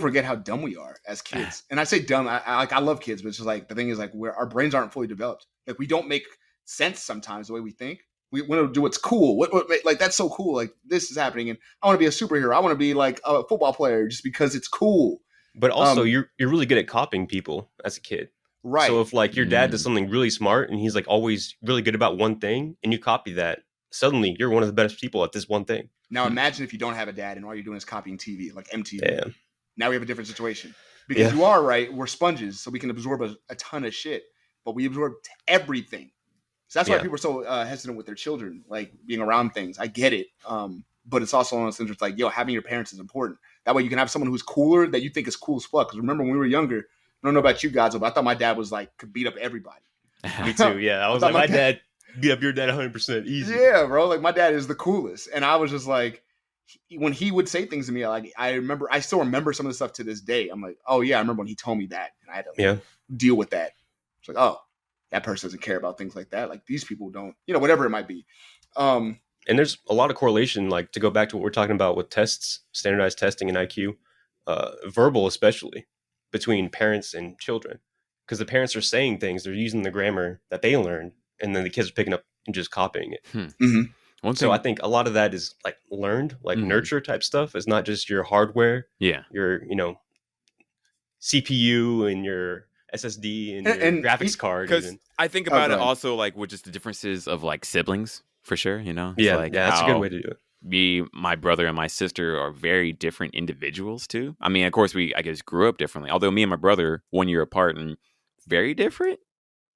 forget how dumb we are as kids. And I say dumb. I love kids, but it's just like the thing is like our brains aren't fully developed. Like we don't make sense sometimes the way we think. We want to do what's cool. What like that's so cool. Like this is happening, and I want to be a superhero. I want to be like a football player just because it's cool. But also, you're really good at copying people as a kid. Right. So if like your dad does something really smart and he's like always really good about one thing and you copy that, suddenly you're one of the best people at this one thing. Now imagine if you don't have a dad and all you're doing is copying TV, like MTV. Yeah. Now we have a different situation. Because you are right, we're sponges, so we can absorb a ton of shit, but we absorb everything. So that's why people are so hesitant with their children, like being around things. I get it. But it's also one of those things where it's like, yo, having your parents is important. That way you can have someone who's cooler that you think is cool as fuck. Because remember when we were younger, I don't know about you guys, but I thought my dad was like, could beat up everybody. Me too, yeah. I was like, my dad beat up your dad 100% easy. Yeah, bro. Like my dad is the coolest. And I was just like, when he would say things to me, like I still remember some of the stuff to this day. I'm like, oh yeah, I remember when he told me that. And I had to deal with that. It's like, oh, that person doesn't care about things like that. Like these people don't, whatever it might be. And there's a lot of correlation, like to go back to what we're talking about with tests, standardized testing and IQ, verbal especially, between parents and children. Because the parents are saying things, they're using the grammar that they learned, and then the kids are picking up and just copying it. So I think a lot of that is like learned, like nurture type stuff. It's not just your hardware, your CPU and your SSD and your graphics card. Because I think about it also like with just the differences of like siblings. For sure, that's a good way to do it. My brother and my sister are very different individuals too. I mean, of course, I guess grew up differently. Although me and my brother 1 year apart and very different,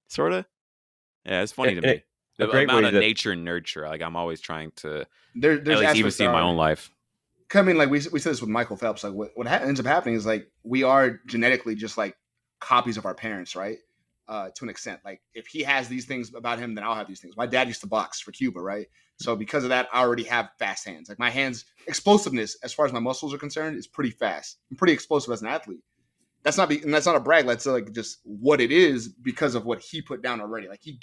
sort of. Yeah, it's funny to me. The amount of nature and nurture. Like I'm always trying to at least even see in my own life. Coming like we said this with Michael Phelps. Like what ends up happening is like we are genetically just like copies of our parents, right? To an extent, like if he has these things about him, then I'll have these things. My dad used to box for Cuba, right? So because of that, I already have fast hands. Like my hands, explosiveness as far as my muscles are concerned is pretty fast. I'm pretty explosive as an athlete. That's not a brag. That's like just what it is because of what he put down already. Like he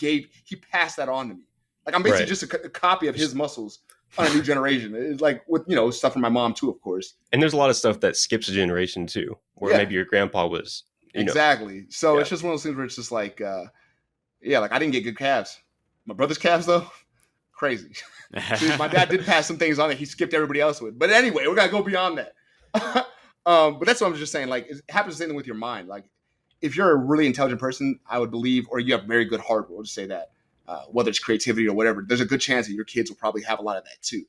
passed that on to me. Like I'm basically just a copy of his muscles on a new generation. It's like with stuff from my mom too, of course. And there's a lot of stuff that skips a generation too, where maybe your grandpa was. Exactly. So it's just one of those things where it's just like, like I didn't get good calves. My brother's calves though, crazy. See, my dad did pass some things on that he skipped everybody else with. But anyway, we're gonna go beyond that. But that's what I'm just saying. Like it happens the same thing with your mind. Like if you're a really intelligent person, I would believe, or you have very good hardware, we'll just say that, whether it's creativity or whatever, there's a good chance that your kids will probably have a lot of that too.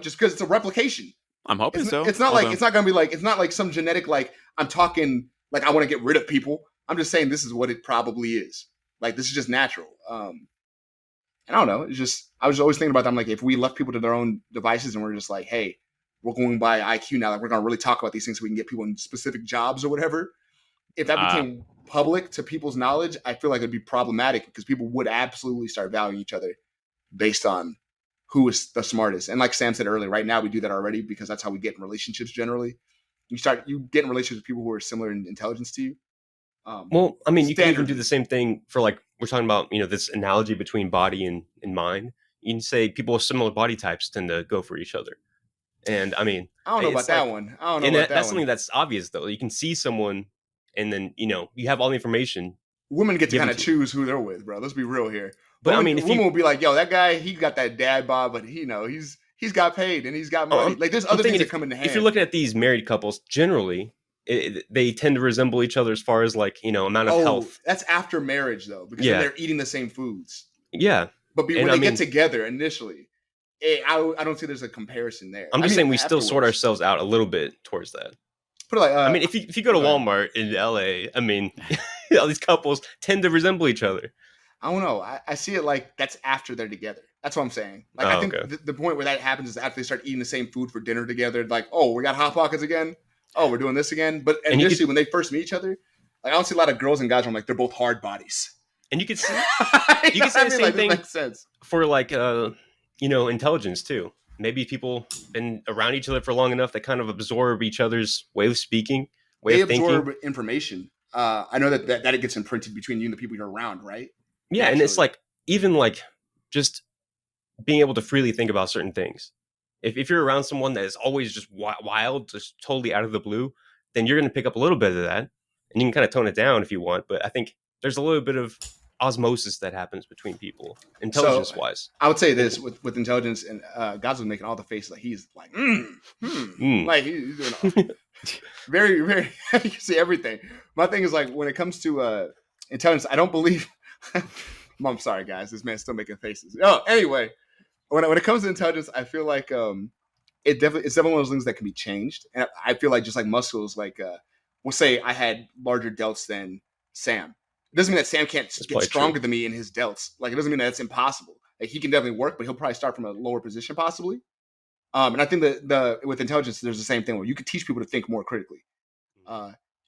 Just because it's a replication. I'm hoping so. It's not like some genetic, like I'm talking like I want to get rid of people. I'm just saying this is what it probably is. Like, this is just natural. And I don't know. It's just, I was always thinking about that. I'm like, if we left people to their own devices and we're just like, hey, we're going by IQ now, like we're going to really talk about these things so we can get people in specific jobs or whatever. If that became public to people's knowledge, I feel like it'd be problematic because people would absolutely start valuing each other based on who is the smartest. And like Sam said earlier, right now we do that already because that's how we get in relationships generally. You get in relationships with people who are similar in intelligence to you. Well, I mean, you can even do the same thing for like, we're talking about, this analogy between body and mind. You can say people with similar body types tend to go for each other. And I mean, I don't know about that one. I don't know about that that's something that's obvious though. You can see someone and then, you have all the information. Women get to kind of choose who they're with, bro. Let's be real here. But women, I mean, if women will be like, yo, that guy, he got that dad bod, but he's got paid and he's got money. Like there's other things that come into hand. If you're looking at these married couples, generally, they tend to resemble each other as far as like, amount of health. That's after marriage though, because then they're eating the same foods. Yeah. But when they get together initially, I don't see there's a comparison there. I'm just saying we still sort ourselves out a little bit towards that. Put it like, I mean, if you go to Walmart in LA, I mean, all these couples tend to resemble each other. I don't know. I see it like that's after they're together. That's what I'm saying. Like I think the point where that happens is after they start eating the same food for dinner together. Like, oh, we got Hot Pockets again. Oh, we're doing this again. But initially, when they first meet each other, like I don't see a lot of girls and guys where I'm like, they're both hard bodies. And you could see the same thing makes sense for like intelligence too. Maybe people been around each other for long enough they kind of absorb each other's way of speaking, way of thinking. They absorb information. I know that it gets imprinted between you and the people you're around, right? Yeah, naturally. And it's like even like just being able to freely think about certain things. If you're around someone that is always just wild, just totally out of the blue, then you're going to pick up a little bit of that, and you can kind of tone it down if you want. But I think there's a little bit of osmosis that happens between people, intelligence-wise. I would say this with intelligence, and God's making all the faces like he's like, like he's doing very, very. You can see everything. My thing is like when it comes to intelligence, I don't believe. I'm sorry, guys. This man's still making faces. Oh, anyway. When it comes to intelligence, I feel like it's definitely one of those things that can be changed. And I feel like just like muscles, like we'll say I had larger delts than Sam. It doesn't mean that Sam can't get stronger than me in his delts. Like it doesn't mean that it's impossible. Like he can definitely work, but he'll probably start from a lower position possibly. And I think that with intelligence, there's the same thing where you can teach people to think more critically.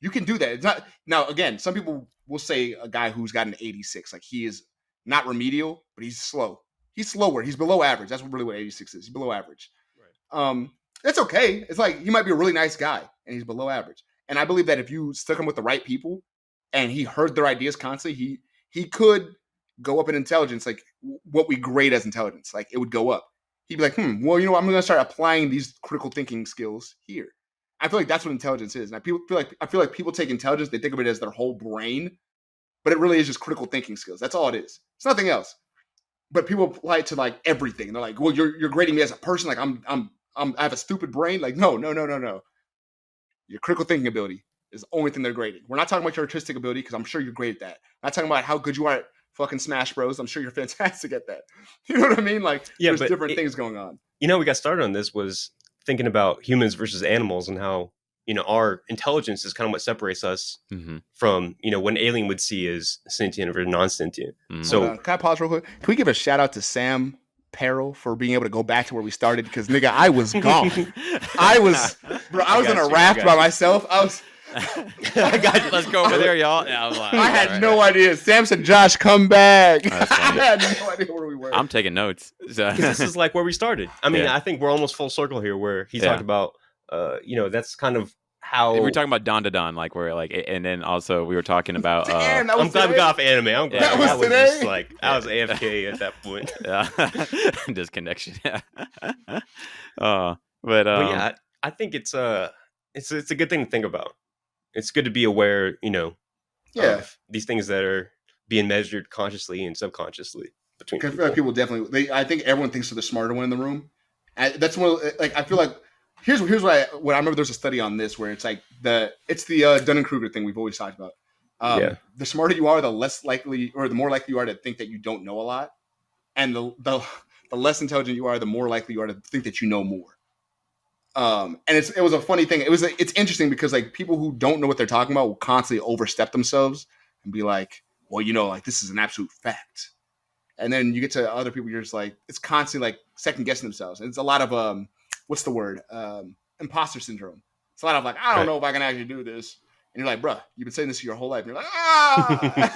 You can do that. It's not now. Again, some people will say a guy who's got an 86, like he is not remedial, but he's slow. He's slower. He's below average. That's really what 86 is. He's below average. Right. That's okay. It's like he might be a really nice guy and he's below average. And I believe that if you stuck him with the right people and he heard their ideas constantly, he could go up in intelligence, like what we grade as intelligence. Like it would go up. He'd be like, well, I'm going to start applying these critical thinking skills here. I feel like that's what intelligence is. And I feel like people take intelligence, they think of it as their whole brain, but it really is just critical thinking skills. That's all it is. It's nothing else. But people apply it to like everything. And they're like, well, you're grading me as a person. Like I have a stupid brain. Like, no. Your critical thinking ability is the only thing they're grading. We're not talking about your artistic ability because I'm sure you're great at that. I'm not talking about how good you are at fucking Smash Bros. I'm sure you're fantastic at that. You know what I mean? Like, there's different things going on. We got started on this was thinking about humans versus animals and how, our intelligence is kind of what separates us from, what an alien would see as sentient or non-sentient. Mm-hmm. So can I pause real quick? Can we give a shout out to Sam Peril for being able to go back to where we started? Because nigga, I was gone. I was in a raft by myself. I got you. Let's go over there, y'all. Yeah, I had no idea. Sam said, "Josh, come back." I had no idea where we were. I'm taking notes. So. This is like where we started. I mean, I think we're almost full circle here, where he talked about, that's kind of how we were talking about Dandadan, like where like, and then also we were talking about. Damn, I'm glad we got off anime. I'm glad that was today. Just like I was AFK at that point. Disconnection. But yeah, I think it's a good thing to think about. It's good to be aware, of these things that are being measured consciously and subconsciously between people. I feel like people definitely. I think everyone thinks they're the smarter one in the room. That's one. Like I feel like here's what I remember. There's a study on this where it's like the Dunning Kruger thing we've always talked about. The smarter you are, the less likely or the more likely you are to think that you don't know a lot, and the less intelligent you are, the more likely you are to think that you know more. And it was a funny thing. It's interesting because like people who don't know what they're talking about will constantly overstep themselves and be like, well, like this is an absolute fact. And then you get to other people, you're just like, it's constantly like second guessing themselves. And it's a lot of what's the word? Imposter syndrome. It's a lot of like, I don't know if I can actually do this. And you're like, bruh, you've been saying this your whole life. And you're like,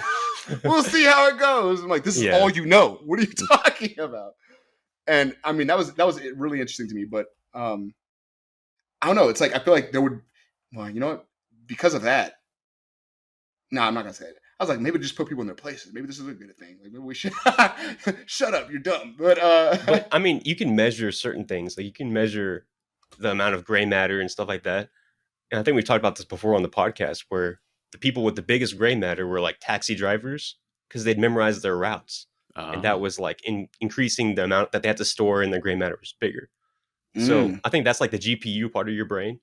we'll see how it goes. I'm like, this is all you know. What are you talking about? And I mean, that was really interesting to me. But I don't know. It's like I feel like there would, well, you know what? Because of that, no, I'm not gonna say it. I was like, maybe just put people in their places. Maybe this is a good thing. Like maybe we should shut up. You're dumb. But I mean, you can measure certain things. Like you can measure the amount of gray matter and stuff like that. And I think we've talked about this before on the podcast, where the people with the biggest gray matter were like taxi drivers because they'd memorized their routes, and that was like increasing the amount that they had to store in their gray matter was bigger. So I think that's like the GPU part of your brain,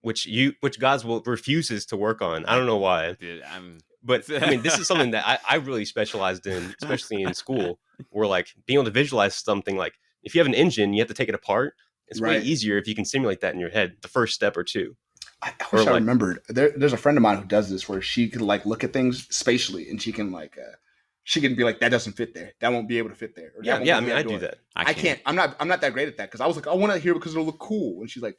which Godswill refuses to work on. I don't know why. Dude, but I mean, this is something that I really specialized in, especially in school, where like being able to visualize something like if you have an engine, you have to take it apart. It's way easier if you can simulate that in your head, the first step or two. I wish I remembered. There's a friend of mine who does this where she could like look at things spatially and she can like she can be like, that doesn't fit there. That won't be able to fit there. Or I mean, I do that. I can't. I'm not that great at that because I was like, I want to hear because it'll look cool. And she's like,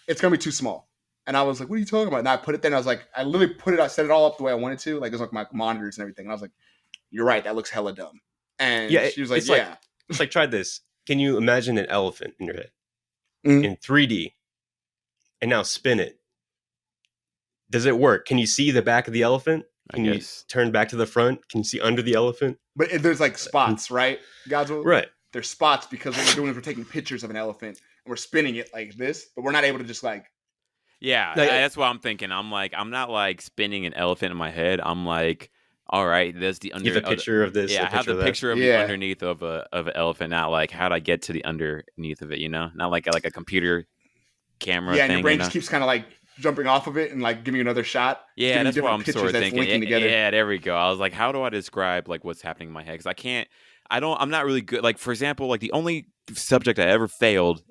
it's gonna be too small. And I was like, what are you talking about? And I put it there and I was like, I literally put it, I set it all up the way I wanted to. Like, it was like my monitors and everything. And I was like, you're right. That looks hella dumb. And she was like, it's like, try this. Can you imagine an elephant in your head in 3D and now spin it? Does it work? Can you see the back of the elephant? Can you turn back to the front? Can you see under the elephant? But there's like spots, right? Godswill? Right. There's spots because what we're doing is we're taking pictures of an elephant and we're spinning it like this, but we're not able to just like. Yeah, that's what I'm thinking. I'm like, I'm not like spinning an elephant in my head. I'm like, all right, there's the under. You have a picture of this. Yeah, I have the picture of the underneath of an elephant. Not like how do I get to the underneath of it? Not like a computer camera. Yeah, thing, and your brain just keeps kind of like jumping off of it and like giving you another shot. Yeah, that's what I'm sort of thinking. Yeah, there we go. I was like, how do I describe like what's happening in my head? Because I'm not really good. Like, for example, like the only subject I ever failed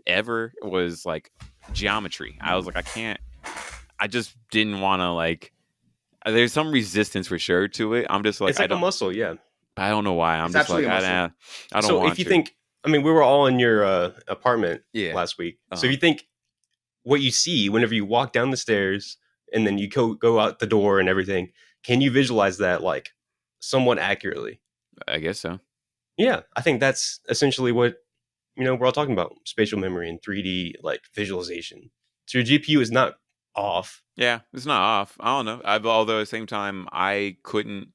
was like geometry. I was like, I just didn't want to like, there's some resistance for sure to it. I'm just like, it's like a muscle. Yeah. I don't know why. I'm just like, I don't so want if you think, I mean, we were all in your apartment last week. So if you think what you see whenever you walk down the stairs and then you go out the door and everything, can you visualize that like somewhat accurately? I guess so. Yeah. I think that's essentially what, we're all talking about, spatial memory and 3D like visualization. So your GPU is not off. Yeah, it's not off. I don't know. Although at the same time, I couldn't.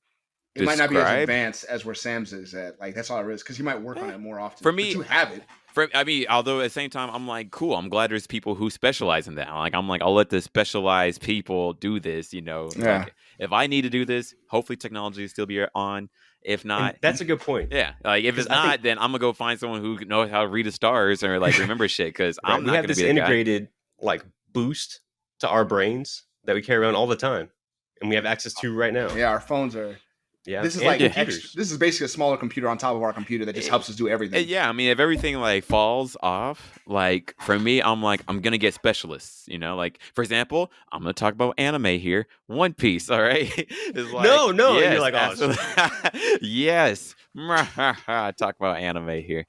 It might not be as advanced as where Sam's is at. Like that's all it is, because you might work on it more often. For me, but you have it. Although at the same time, I'm like, cool. I'm glad there's people who specialize in that. I'm like, I'll let the specialized people do this. Yeah. Like, if I need to do this, hopefully technology will still be on. If not, and that's a good point. Yeah, like if it's not, then I'm gonna go find someone who knows how to read the stars or like remember shit. Because I'm not gonna be the guy. We have this integrated like boost to our brains that we carry around all the time, and we have access to right now. Yeah, our phones are. Yeah, this is like this is basically a smaller computer on top of our computer that just helps us do everything. Yeah, I mean, if everything like falls off, like for me, I'm like, I'm gonna get specialists. Like for example, I'm gonna talk about anime here. One Piece, all right? It's like, no, yes, you're like, oh, yes, talk about anime here.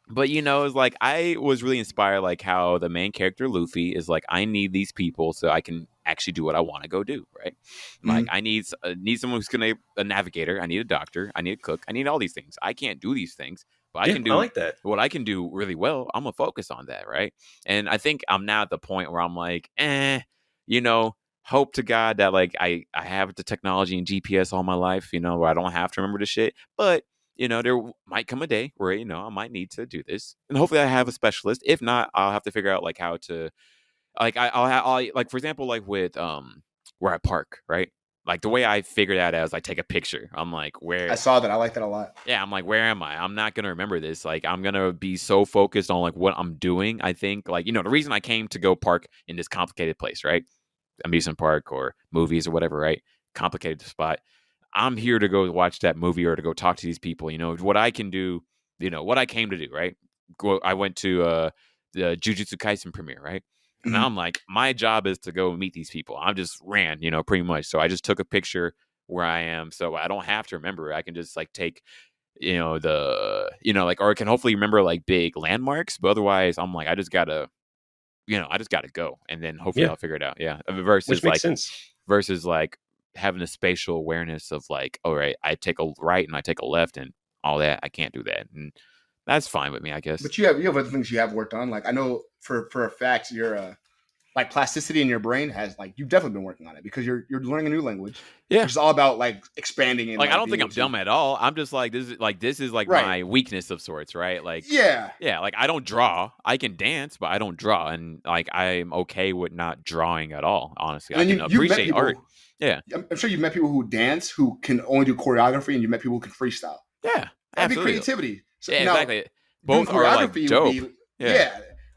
But it's like I was really inspired, like how the main character Luffy is like, I need these people so I can actually do what I want to go do, right? Like I need someone who's gonna a navigator. I need a doctor. I need a cook. I need all these things. I can't do these things, but I can do. I like that. What I can do really well. I'm gonna focus on that, right? And I think I'm now at the point where I'm like, hope to God that like I have the technology and GPS all my life, where I don't have to remember the shit, but. There might come a day where, I might need to do this. And hopefully I have a specialist. If not, I'll have to figure out like how to, like, I'll like, for example, like with, where I park, right? Like the way I figured that out is I take a picture. I'm like, where I saw that. I like that a lot. Yeah. I'm like, where am I? I'm not going to remember this. Like, I'm going to be so focused on like what I'm doing. I think like, the reason I came to go park in this complicated place, right? Amusement park or movies or whatever, right? Complicated spot. I'm here to go watch that movie or to go talk to these people. What I can do, what I came to do, right? I went to the Jujutsu Kaisen premiere, right? And Mhm. I'm like, my job is to go meet these people. I just ran, pretty much. So I just took a picture where I am, so I don't have to remember. I can just like take, or I can hopefully remember like big landmarks. But otherwise, I'm like, I just gotta go, and then hopefully I'll figure it out. Yeah, Which makes sense. Versus like having a spatial awareness of like, all right, I take a right and I take a left and all that. I can't do that, and that's fine with me, I guess. But you have other things you have worked on. Like I know for a fact your like plasticity in your brain has like you've definitely been working on it because you're learning a new language. Yeah, which is all about like expanding and like I don't think I'm dumb at all. I'm just like this is like Right. my weakness of sorts, right? Like yeah, like I don't draw. I can dance, but I don't draw, and like I'm okay with not drawing at all. Honestly, and I can appreciate art. Yeah, I'm sure you've met people who dance who can only do choreography, and you met people who can freestyle. yeah, That'd be absolutely. creativity. So Yeah, now, exactly. Both are like choreography dope. would be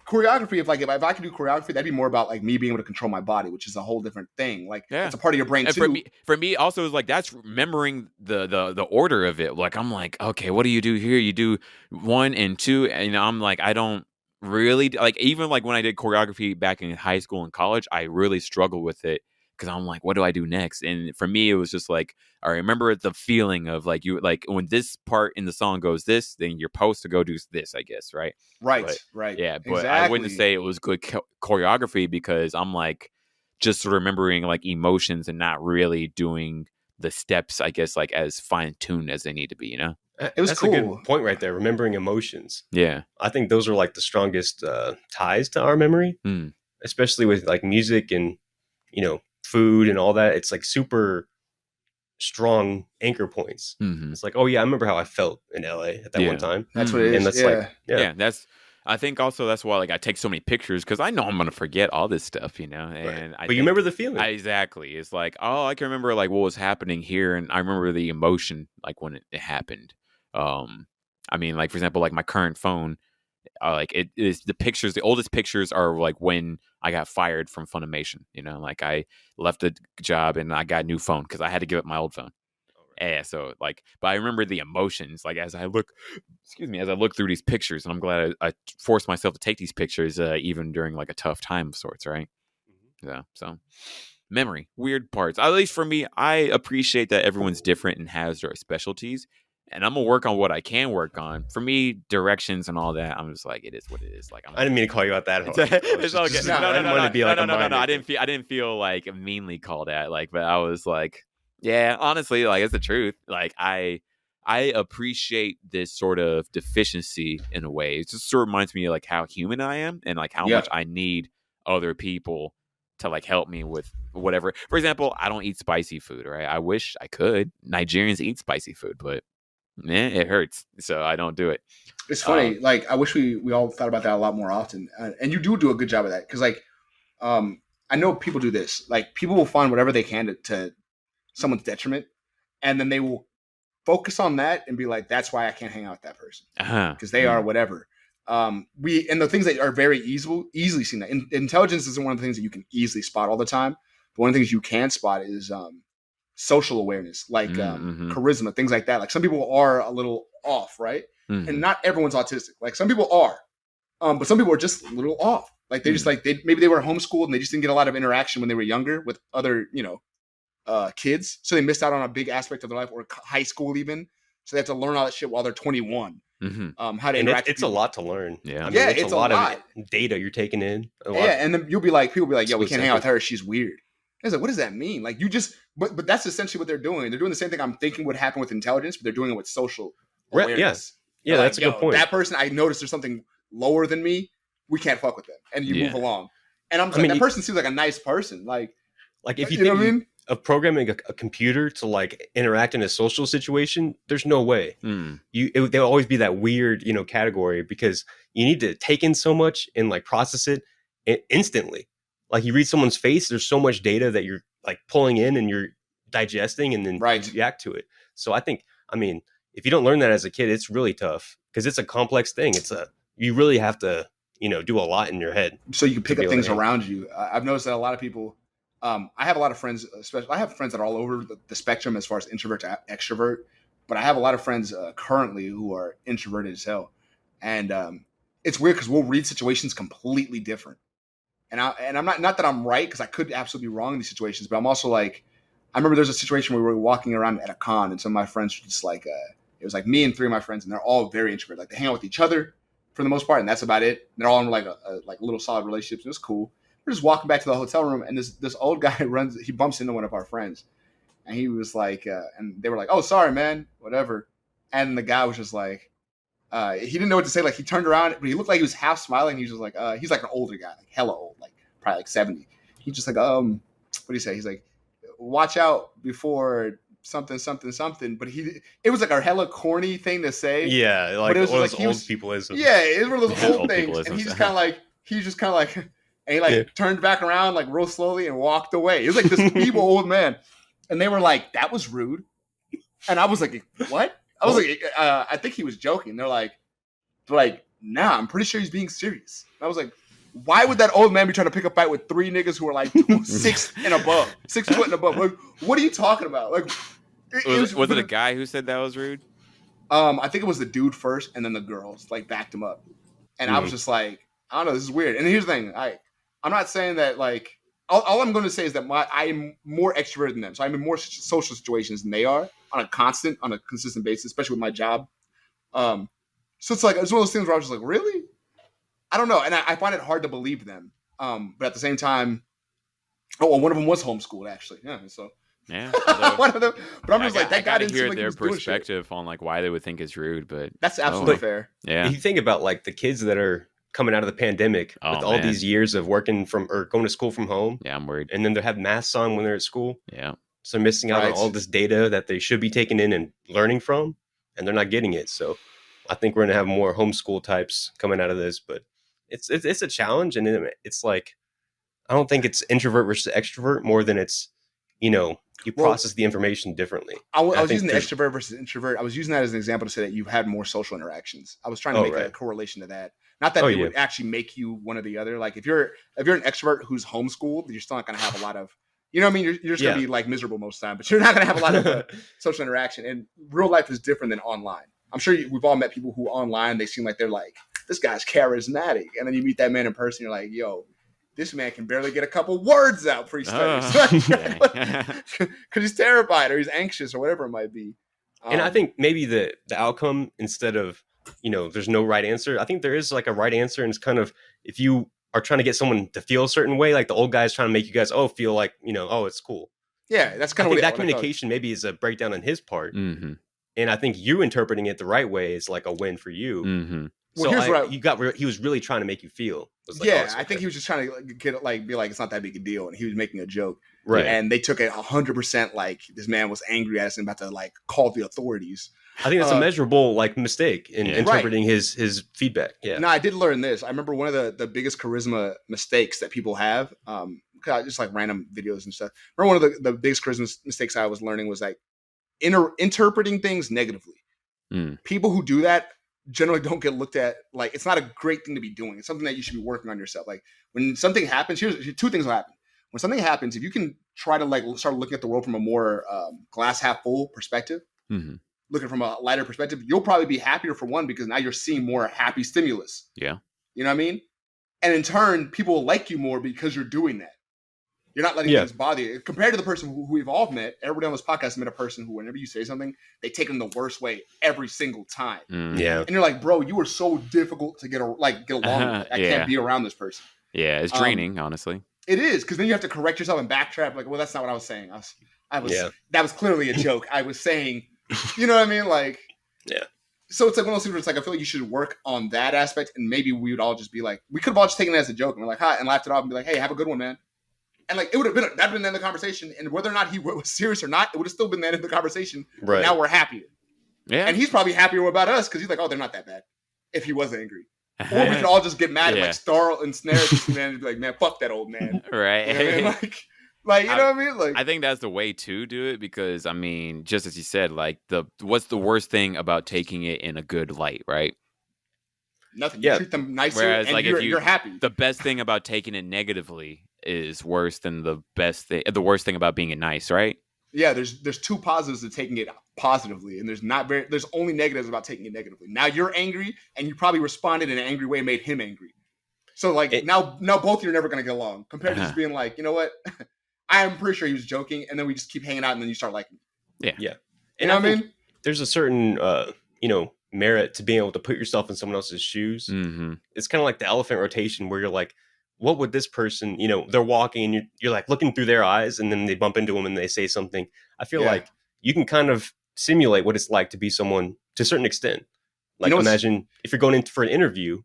choreography. If I could do choreography, that'd be more about like me being able to control my body, which is a whole different thing. Like it's a part of your brain and too. For me, also is like that's remembering the order of it. Like I'm like, okay, what do you do here? You do 1 and 2, and I'm like, I don't really like even like when I did choreography back in high school and college, I really struggled with it because I'm like, what do I do next? And for me, it was just like, I remember the feeling of like you like when this part in the song goes this, then you're supposed to go do this, I guess, right? Right. Yeah, but exactly. I wouldn't say it was good choreography because I'm like just remembering like emotions and not really doing the steps, I guess, like as fine tuned as they need to be, It was That's cool. a good point right there. Remembering emotions. Yeah, I think those are like the strongest ties to our memory, especially with like music and food and all that. It's like super strong anchor points. Mm-hmm. It's like, oh yeah, I remember how I felt in LA at that one time. That's what it is. And that's that's. I think also that's why like I take so many pictures because I know I'm gonna forget all this stuff, And right. But you remember the feeling. Exactly. It's like, oh, I can remember like what was happening here, and I remember the emotion like when it happened. I mean, like for example, like my current phone, like it is the pictures. The oldest pictures are like when I got fired from Funimation. Like I left the job and I got a new phone because I had to give up my old phone. Yeah, so like, but I remember the emotions like as I look through these pictures, and I'm glad I forced myself to take these pictures even during like a tough time of sorts, right? Yeah, so memory, weird parts. At least for me, I appreciate that everyone's different and has their specialties, and I'm gonna work on what I can work on. For me, directions and all that, I'm just like, it is what it is. Like, I didn't mean to call you out that hard. It's okay. No. I didn't didn't feel like meanly called at. Like, but I was like. Yeah, honestly, like it's the truth. Like I appreciate this sort of deficiency in a way. It just sort of reminds me of like how human I am and like how much I need other people to like help me with whatever. For example, I don't eat spicy food, right? I wish I could. Nigerians eat spicy food, but it hurts, so I don't do it. It's funny. Like I wish we all thought about that a lot more often. And you do a good job of that because like I know people do this. Like people will find whatever they can to someone's detriment, and then they will focus on that and be like, that's why I can't hang out with that person because they are whatever. And the things that are very easily seen that intelligence isn't one of the things that you can easily spot all the time, but one of the things you can spot is social awareness, like charisma, things like that. Like some people are a little off, right? And not everyone's autistic. Like some people are, but some people are just a little off. Like they just like maybe they were homeschooled and they just didn't get a lot of interaction when they were younger with other kids, so they missed out on a big aspect of their life, or high school even. So they have to learn all that shit while they're 21. How to interact. It's a lot to learn. Yeah, it's a lot of data you're taking in. And then people be like, yo, we can't hang out with her. She's weird. I was like, what does that mean? Like you just, but that's essentially what they're doing. They're doing the same thing I'm thinking would happen with intelligence, but they're doing it with social awareness. Yeah, that's like, a good point. That person, I noticed there's something lower than me. We can't fuck with them, and you move along. And I'm like, that person seems like a nice person. Like if you know what I mean? Of programming a computer to like interact in a social situation, there's no way. There'll always be that weird, category because you need to take in so much and like process it instantly. Like you read someone's face, there's so much data that you're like pulling in and you're digesting and then react to it. So I think, if you don't learn that as a kid, it's really tough because it's a complex thing. You really have to, do a lot in your head. So you can pick up things around you. I've noticed that a lot of people, I have a lot of friends, especially I have friends that are all over the spectrum as far as introvert to extrovert, but I have a lot of friends currently who are introverted as hell. And it's weird because we'll read situations completely different. And I'm not that I'm right, because I could absolutely be wrong in these situations, but I'm also like, I remember there's a situation where we were walking around at a con, and some of my friends were just like, it was like me and 3 of my friends, and they're all very introverted. Like, they hang out with each other for the most part, and that's about it. And they're all in like a little solid relationships. It was cool. We're just walking back to the hotel room, and this old guy he bumps into one of our friends, and he was like, and they were like, "Oh, sorry, man, whatever." And the guy was just like, he didn't know what to say. Like, he turned around, but he looked like he was half smiling. He was just like, he's like an older guy, like hella old, like probably like 70. He's just like, what do you say? He's like, watch out before something. But it was like a hella corny thing to say. Yeah, like one of those old peopleisms. Yeah, it was one of those old things. And he's just kind of like, and he like turned back around like real slowly and walked away. It was like this feeble old man. And they were like, that was rude. And I was like, what? I was like, I think he was joking. They're like, nah, I'm pretty sure he's being serious. And I was like, why would that old man be trying to pick a fight with 3 niggas who are like 6 and above, 6 foot and above? Like, what are you talking about? Like, was it a guy who said that was rude? I think it was the dude first, and then the girls like backed him up. And I was just like, I don't know, this is weird. And here's the thing, I'm not saying that like, all I'm going to say is that I am more extroverted than them. So I'm in more social situations than they are on a consistent basis, especially with my job. So it's like, it's one of those things where I was just like, really? I don't know. And I find it hard to believe them. But at the same time, one of them was homeschooled, actually. Yeah. So yeah, one of them. But I'm just like, that guy didn't hear seem like their perspective on like why they would think it's rude. But that's absolutely fair. Yeah. If you think about like the kids that are coming out of the pandemic with all these years of working from or going to school from home. Yeah, I'm worried. And then they have masks on when they're at school. Yeah. So they're missing out on all this data that they should be taking in and learning from, and they're not getting it. So I think we're going to have more homeschool types coming out of this, but it's a challenge. And it's like, I don't think it's introvert versus extrovert more than it's, you process the information differently. I was using the extrovert versus introvert. I was using that as an example to say that you've had more social interactions. I was trying to make a correlation to that. Not that it would actually make you one or the other. Like if you're an extrovert who's homeschooled, you're still not going to have a lot of, you know what I mean? You're just going to be like miserable most of the time, but you're not going to have a lot of social interaction. And real life is different than online. I'm sure we've all met people who online, they seem like they're like, this guy's charismatic. And then you meet that man in person, you're like, yo, this man can barely get a couple words out before he stutters. Because he's terrified or he's anxious or whatever it might be. And I think maybe the outcome, instead of, there's no right answer, I think there is like a right answer. And it's kind of, if you are trying to get someone to feel a certain way, like the old guy's trying to make you guys, feel like, it's cool. Yeah, that's kind of what that communication maybe is a breakdown on his part. Mm-hmm. And I think you interpreting it the right way is like a win for you. Mm-hmm. So he was really trying to make you feel. Like, I think he was just trying to be like, it's not that big a deal. And he was making a joke. Right. And they took it 100% like this man was angry at us and about to like call the authorities. I think that's a measurable like mistake in interpreting his feedback. Yeah. No, I did learn this. I remember one of the biggest charisma mistakes that people have, just like random videos and stuff. Remember one of the biggest charisma mistakes I was learning was like interpreting things negatively. People who do that generally don't get looked at. Like, it's not a great thing to be doing. It's something that you should be working on yourself. Like when something happens, here's 2 things will happen. When something happens, if you can try to like start looking at the world from a more glass half full perspective, looking from a lighter perspective, you'll probably be happier for one, because now you're seeing more happy stimulus. Yeah. You know what I mean? And in turn, people will like you more because you're doing that. You're not letting things bother you. Compared to the person who we've all met, everybody on this podcast has met a person who, whenever you say something, they take it in the worst way every single time. Yeah. And you're like, bro, you are so difficult to get along with. I can't be around this person. Yeah, it's draining, honestly. It is, because then you have to correct yourself and backtrack. Like, well, that's not what I was saying. That was clearly a joke. I was saying, you know what I mean? Like, yeah. So it's like one of those things where it's like, I feel like you should work on that aspect, and maybe we would all just be like, we could have all just taken it as a joke and we're like, hi, and laughed it off and be like, hey, have a good one, man. And like, it would have been that'd been the end of the conversation, and whether or not he was serious or not, it would have still been the end of the conversation. Right. Now we're happier. Yeah. And he's probably happier about us because he's like, oh, they're not that bad. If he was angry. Or we could all just get mad and like snarl and snare at this man and be like, man, fuck that old man. Right. You know what I mean? Like, you know what I mean? Like, I think that's the way to do it, because I mean, just as you said, like what's the worst thing about taking it in a good light, right? Nothing. You treat them nicer. Whereas, and like, you're happy. The best thing about taking it negatively is worse than the worst thing about being nice, right? Yeah, there's two positives to taking it positively, and there's only negatives about taking it negatively. Now you're angry, and you probably responded in an angry way, made him angry. So like now both of you are never gonna get along. Compared to just being like, you know what, I'm pretty sure he was joking, and then we just keep hanging out, and then you start liking him. Yeah. You know what I mean? There's a certain merit to being able to put yourself in someone else's shoes. Mm-hmm. It's kind of like the elephant rotation, where you're like, what would this person, they're walking and you're like looking through their eyes, and then they bump into them and they say something. I feel like you can kind of simulate what it's like to be someone to a certain extent. Like, imagine if you're going in for an interview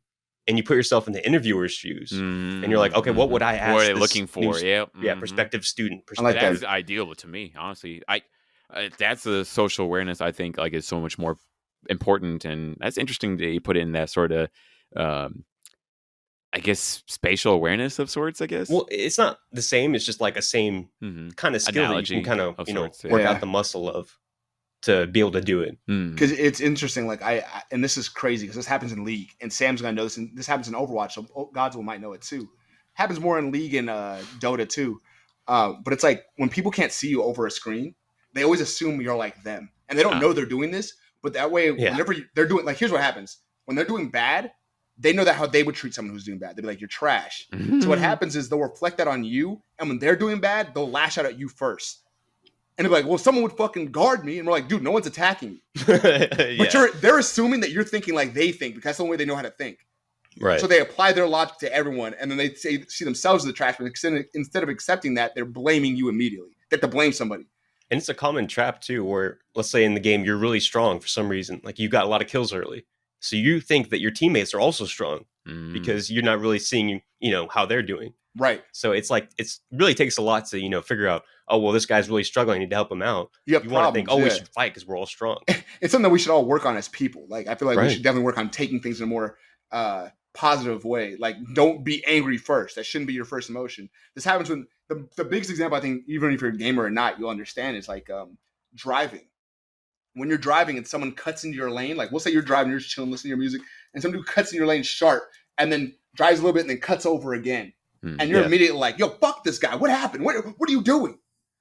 and you put yourself in the interviewer's shoes, and you're like, okay, what would I ask? What are they looking for? Prospective student. I like that is ideal to me, honestly. That's the social awareness, I think, like, is so much more important, and that's interesting that you put in that sort of I guess spatial awareness of sorts, I guess. Well, it's not the same. It's just like a same kind of skill that you can kind of work out the muscle of to be able to do it. Because it's interesting. Like and this is crazy because this happens in League, and Sam's gonna know this, and this happens in Overwatch, so Godswill might know it too. Happens more in League and Dota too. But it's like when people can't see you over a screen, they always assume you're like them, and they don't know they're doing this. But that way, whenever they're doing, like, here's what happens when they're doing bad. They know that how they would treat someone who's doing bad. They'd be like, you're trash. So what happens is they'll reflect that on you. And when they're doing bad, they'll lash out at you first. And they're like, well, someone would fucking guard me. And we're like, dude, no one's attacking you. But they're assuming that you're thinking like they think, because that's the only way they know how to think. Right. So they apply their logic to everyone. And then they see themselves as the trash. But instead of accepting that, they're blaming you immediately. They have to blame somebody. And it's a common trap too, where let's say in the game, you're really strong for some reason. Like you got a lot of kills early. So you think that your teammates are also strong because you're not really seeing, how they're doing. Right. So it's like, it's really takes a lot to, figure out, oh, well, this guy's really struggling. I need to help him out. You want to think, oh, we should fight because we're all strong. It's something that we should all work on as people. Like, I feel like we should definitely work on taking things in a more positive way. Like, don't be angry first. That shouldn't be your first emotion. This happens when the biggest example, I think, even if you're a gamer or not, you'll understand is like driving. When you're driving and someone cuts into your lane, like we'll say you're driving, you're just chilling, listening to your music, and somebody cuts in your lane sharp and then drives a little bit and then cuts over again. And you're immediately like, yo, fuck this guy. What happened? What are you doing?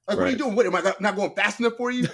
Like, what are you doing? What, am I not going fast enough for you?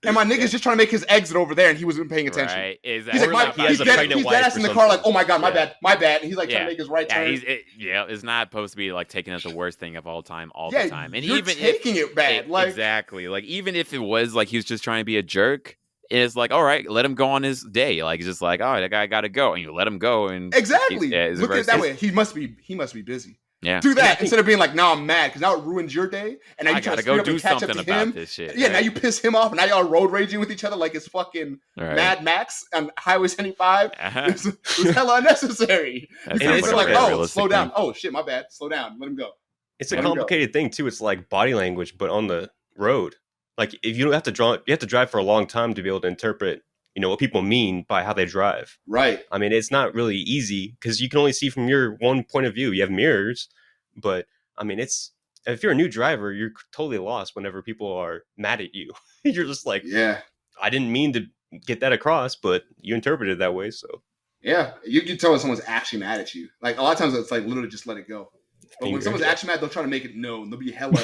And my nigga's just trying to make his exit over there, and he wasn't paying attention. Right. He's like, he's dead ass in the car, like, oh my god, my bad. And he's like trying to make his right turn. It's not supposed to be like taking as the worst thing of all time, the time. And you're even taking it bad, like exactly. Like even if it was like he was just trying to be a jerk, it's like, all right, let him go on his day. Like it's just like, all right, that guy got to go, and you let him go. And exactly, look at it that way. He must be busy. Yeah. Do that instead of being like, "No, I'm mad," because now it ruins your day, and now you try to go do something about this shit. Yeah, now you piss him off, and now y'all road raging with each other like it's fucking Mad Max on Highway 75. It was hella unnecessary. And it's like, oh, slow down. Oh shit, my bad. Slow down. Let him go. It's a complicated thing too. It's like body language, but on the road. Like if you don't have to you have to drive for a long time to be able to interpret, what people mean by how they drive. Right. I mean, it's not really easy because you can only see from your one point of view. You have mirrors, but I mean, if you're a new driver, you're totally lost whenever people are mad at you. You're just like, I didn't mean to get that across, but you interpreted it that way. So yeah, you can tell when someone's actually mad at you. Like a lot of times it's like literally just let it go. But when someone's actually mad, they'll try to make it known. They'll be hella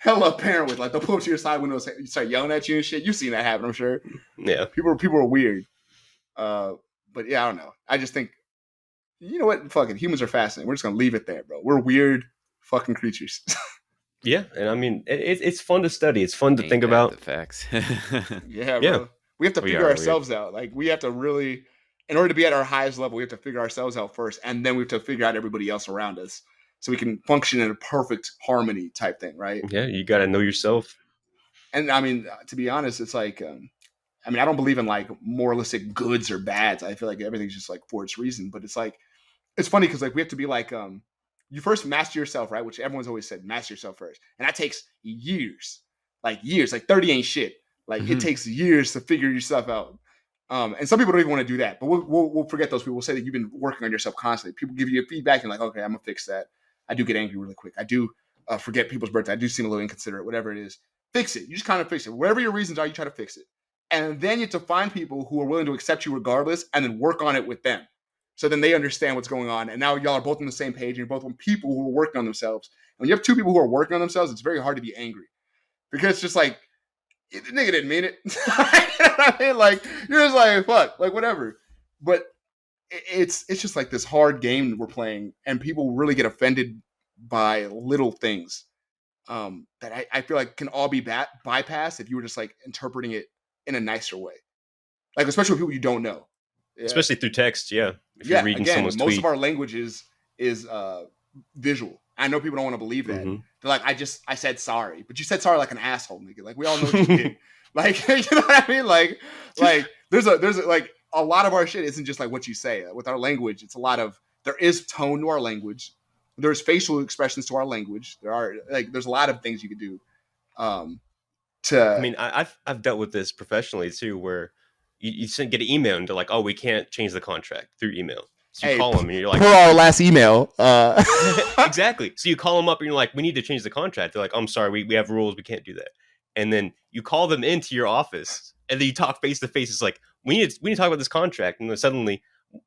apparent with, like, they'll pull up to your side window and start yelling at you and shit. You've seen that happen, I'm sure. Yeah. People are weird. But yeah, I don't know. I just think, you know what? Fucking humans are fascinating. We're just going to leave it there, bro. We're weird fucking creatures. Yeah. And I mean, it's fun to study. It's fun to think about. The facts. Yeah, bro. We have to figure ourselves out. Like, we have to really, in order to be at our highest level, we have to figure ourselves out first. And then we have to figure out everybody else around us, so we can function in a perfect harmony type thing, right? Yeah, you got to know yourself. And I mean, to be honest, it's like, I don't believe in like moralistic goods or bads. I feel like everything's just like for its reason. But it's like, it's funny because like we have to be like, you first master yourself, right? Which everyone's always said, master yourself first. And that takes years. Like 30 ain't shit. Like it takes years to figure yourself out. And some people don't even want to do that. But we'll forget those people. We'll say that you've been working on yourself constantly. People give you feedback and like, okay, I'm going to fix that. I do get angry really quick. I do forget people's birthday. I do seem a little inconsiderate, whatever it is. Fix it. You just kind of fix it. Whatever your reasons are, you try to fix it. And then you have to find people who are willing to accept you regardless and then work on it with them. So then they understand what's going on. And now y'all are both on the same page and you're both on people who are working on themselves. And when you have two people who are working on themselves, it's very hard to be angry. because it's just like the nigga didn't mean it. You know what I mean? Like you're just like fuck, like whatever. But it's just like this hard game we're playing, and people really get offended by little things that I feel like can all be bypassed if you were just like interpreting it in a nicer way, like especially with people you don't know, especially through text. Yeah, if you're reading someone's most tweet. of our language is visual. I know people don't want to believe that. They're like, I said sorry, but you said sorry like an asshole, nigga. Like we all know what you did. Like you know what I mean? Like there's a like a lot of our shit isn't just like what you say. With our language, it's a lot of there is tone to our language. There's facial expressions to our language. There's a lot of things you could do. I mean, I've dealt with this professionally too, where you get an email and they're like, oh, we can't change the contract through email. So you call them and you're like, per our last email. Exactly. So you call them up and you're like, we need to change the contract. They're like, I'm sorry, we have rules, we can't do that. And then you call them into your office and then you talk face to face. It's like, we need to talk about this contract. And then suddenly,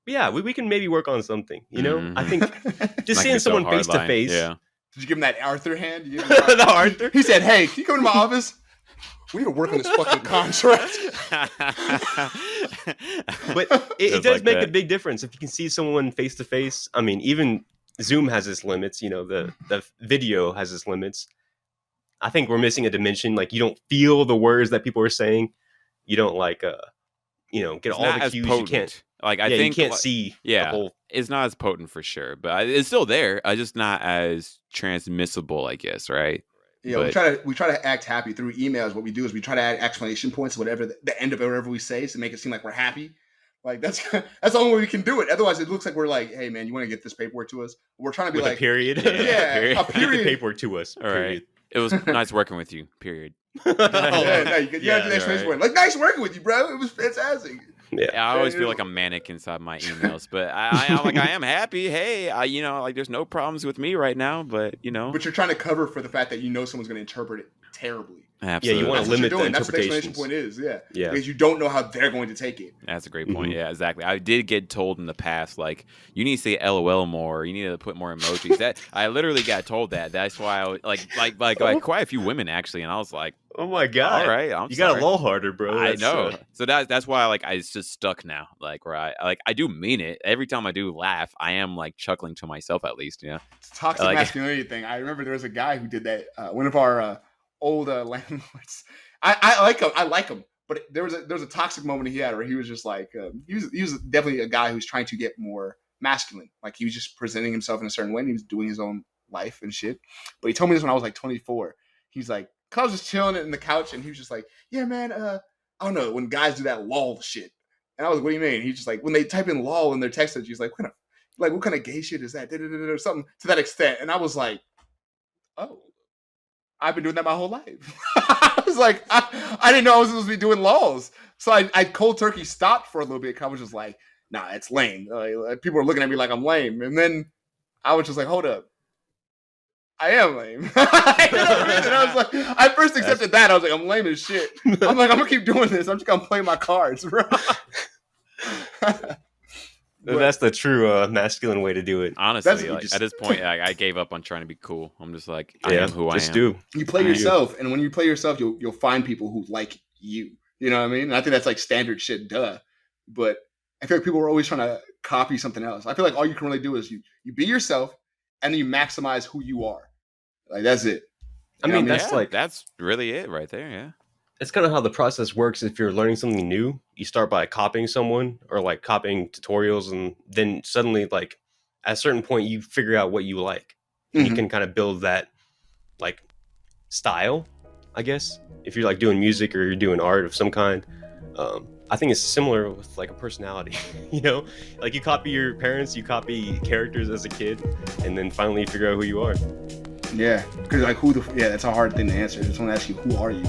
yeah, we can maybe work on something. You know, I think just seeing someone face to face. Yeah. Did you give him that Arthur hand? The Arthur. He said, "Hey, can you come to my office? We need to work on this fucking contract." But it does make a big difference if you can see someone face to face. I mean, even Zoom has its limits. You know, the video has its limits. I think we're missing a dimension. Like you don't feel the words that people are saying. You don't like get all the cues. Potent. You can't. Like I think you can't see. Yeah, the whole... it's not as potent for sure, but it's still there. It's just not as transmissible, I guess. Right? Yeah, we try to act happy through emails. What we do is we try to add exclamation points, whatever the end of whatever we say, to make it seem like we're happy. Like that's the only way we can do it. Otherwise, it looks like we're like, hey man, you want to get this paperwork to us? We're trying to be with like a period. Yeah, a period. Get the paperwork to us. All right. It was nice working with you. Period. You gotta do the exclamation point. Like nice working with you, bro. It was fantastic. Yeah, I always feel like I'm manic inside my emails, but I am happy. Hey, there's no problems with me right now, but But you're trying to cover for the fact that someone's going to interpret it terribly. Absolutely. Yeah, you want to limit the interpretations. That's what the exclamation point is. Yeah, because you don't know how they're going to take it. That's a great point. Yeah, exactly. I did get told in the past, like, you need to say LOL more. You need to put more emojis. That I literally got told that. That's why I was like quite a few women actually, and I was like, oh my god! All right, you got a little harder, bro. I know. So that's why it's just stuck now. Like where I do mean it. Every time I do laugh, I am like chuckling to myself at least. Yeah. It's a toxic masculinity thing. I remember there was a guy who did that. One of our old landlords. I like him. But there was a toxic moment he had where he was just like he was definitely a guy who's trying to get more masculine. Like he was just presenting himself in a certain way. And he was doing his own life and shit. But he told me this when I was like 24. He's like, I was just chilling in the couch and he was just like, yeah, man, I don't know, when guys do that lol shit. And I was like, what do you mean? He's just like, when they type in lol in their text message, he's like, what kind of gay shit is that? Or something to that extent. And I was like, oh, I've been doing that my whole life. I was like, I didn't know I was supposed to be doing lols. So I cold turkey stopped for a little bit. I was just like, nah, it's lame. Like, people are looking at me like I'm lame. And then I was just like, hold up. I am lame. You know what I mean? And I was like, I first accepted that. I was like, I'm lame as shit. I'm like, I'm gonna keep doing this. I'm just gonna play my cards, bro. That's the true masculine way to do it. Honestly, at this point, I gave up on trying to be cool. I'm just like, I am who I am. Just do. You play yourself, and when you play yourself, you'll find people who like you. You know what I mean? And I think that's like standard shit, duh. But I feel like people are always trying to copy something else. I feel like all you can really do is you be yourself. And then you maximize who you are. Like that's it. I mean, that's really it right there. Yeah. It's kind of how the process works. If you're learning something new, you start by copying someone or like copying tutorials. And then suddenly like at a certain point, you figure out what you like. Mm-hmm. You can kind of build that like style, I guess, if you're like doing music or you're doing art of some kind. I think it's similar with like a personality, like you copy your parents, you copy characters as a kid, and then finally you figure out who you are. Yeah, because like that's a hard thing to answer. Someone asks you, who are you?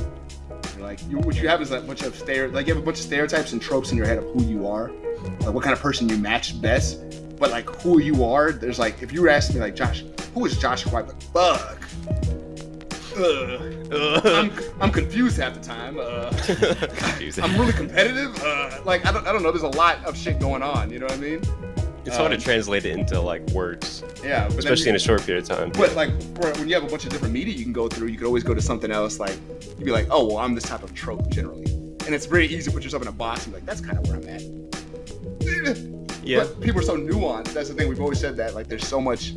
Like what you have is like a bunch of you have a bunch of stereotypes and tropes in your head of who you are, like what kind of person you match best. But like who you are, there's like if you were asking me like, Josh, who is Josh White? Like fuck. I'm confused half the time. I'm really competitive. Like I don't know. There's a lot of shit going on. You know what I mean? It's hard to translate it into like words. Yeah, but especially in a short period of time. But like when you have a bunch of different media you can go through, you could always go to something else. Like you'd be like, oh well, I'm this type of trope generally, and it's very easy to put yourself in a box and be like, that's kind of where I'm at. Yeah. But people are so nuanced. That's the thing. We've always said that. Like there's so much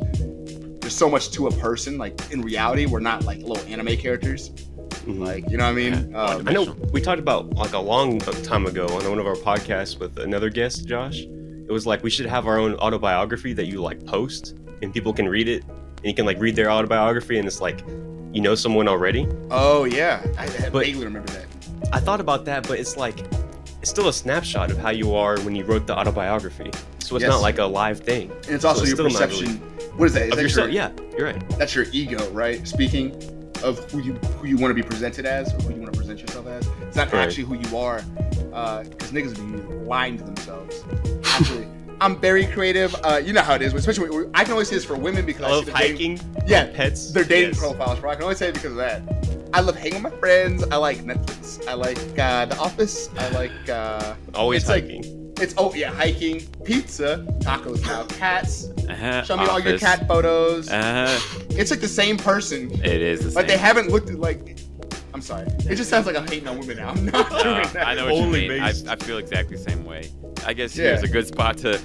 to a person. Like in reality, we're not like little anime characters. Mm-hmm. Like, you know what I mean? I know we talked about like a long time ago on one of our podcasts with another guest, Josh. It was like we should have our own autobiography that you like post and people can read it and you can like read their autobiography and it's like you know someone already. Oh yeah, I vaguely remember that. I thought about that, but it's like it's still a snapshot of how you are when you wrote the autobiography. So it's not like a live thing. And it's also your perception. What is that? Is of that yourself? Yeah, you're right. That's your ego, right? Speaking of who you want to be presented as, or who you want to present yourself as. It's not actually who you are, because niggas be lying to themselves. Actually, I'm very creative. You know how it is, especially I can only say this for women because I love hiking. Pets. Their dating profiles, bro. I can only say it because of that. I love hanging with my friends. I like Netflix. I like The Office. I like always hiking. Hiking, pizza, tacos now, cats. Show me Office. all your cat photos. It's like the same person. It is the same. Like they haven't looked at like. I'm sorry. It just sounds like I'm hating on women now. I'm not doing that. I know what you mean. I feel exactly the same way. I guess here's a good spot to.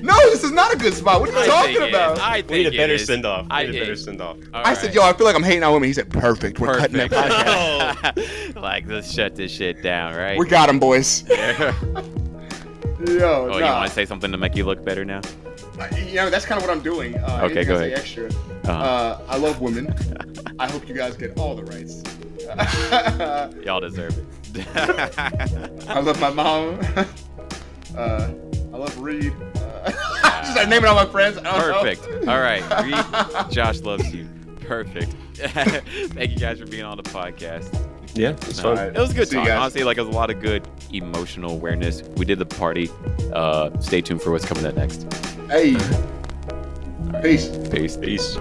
No, this is not a good spot. What are you talking about? We need a better send off. I said, yo, I feel like I'm hating on women. He said, perfect. We're cutting that podcast. Like, let's shut this shit down, right? We got him, boys. Yo, you want to say something to make you look better now? That's kind of what I'm doing. Okay, go ahead. Extra. I love women. I hope you guys get all the rights. Y'all deserve it. I love my mom. I love Reed. Just start naming all my friends. Perfect. All right, Reed. Josh loves you. Perfect. Thank you guys for being on the podcast. Yeah, it's fun. It was a good talk. Honestly, like, it was a lot of good emotional awareness. We did the party. Stay tuned for what's coming up next. Hey. Right. Peace. Peace.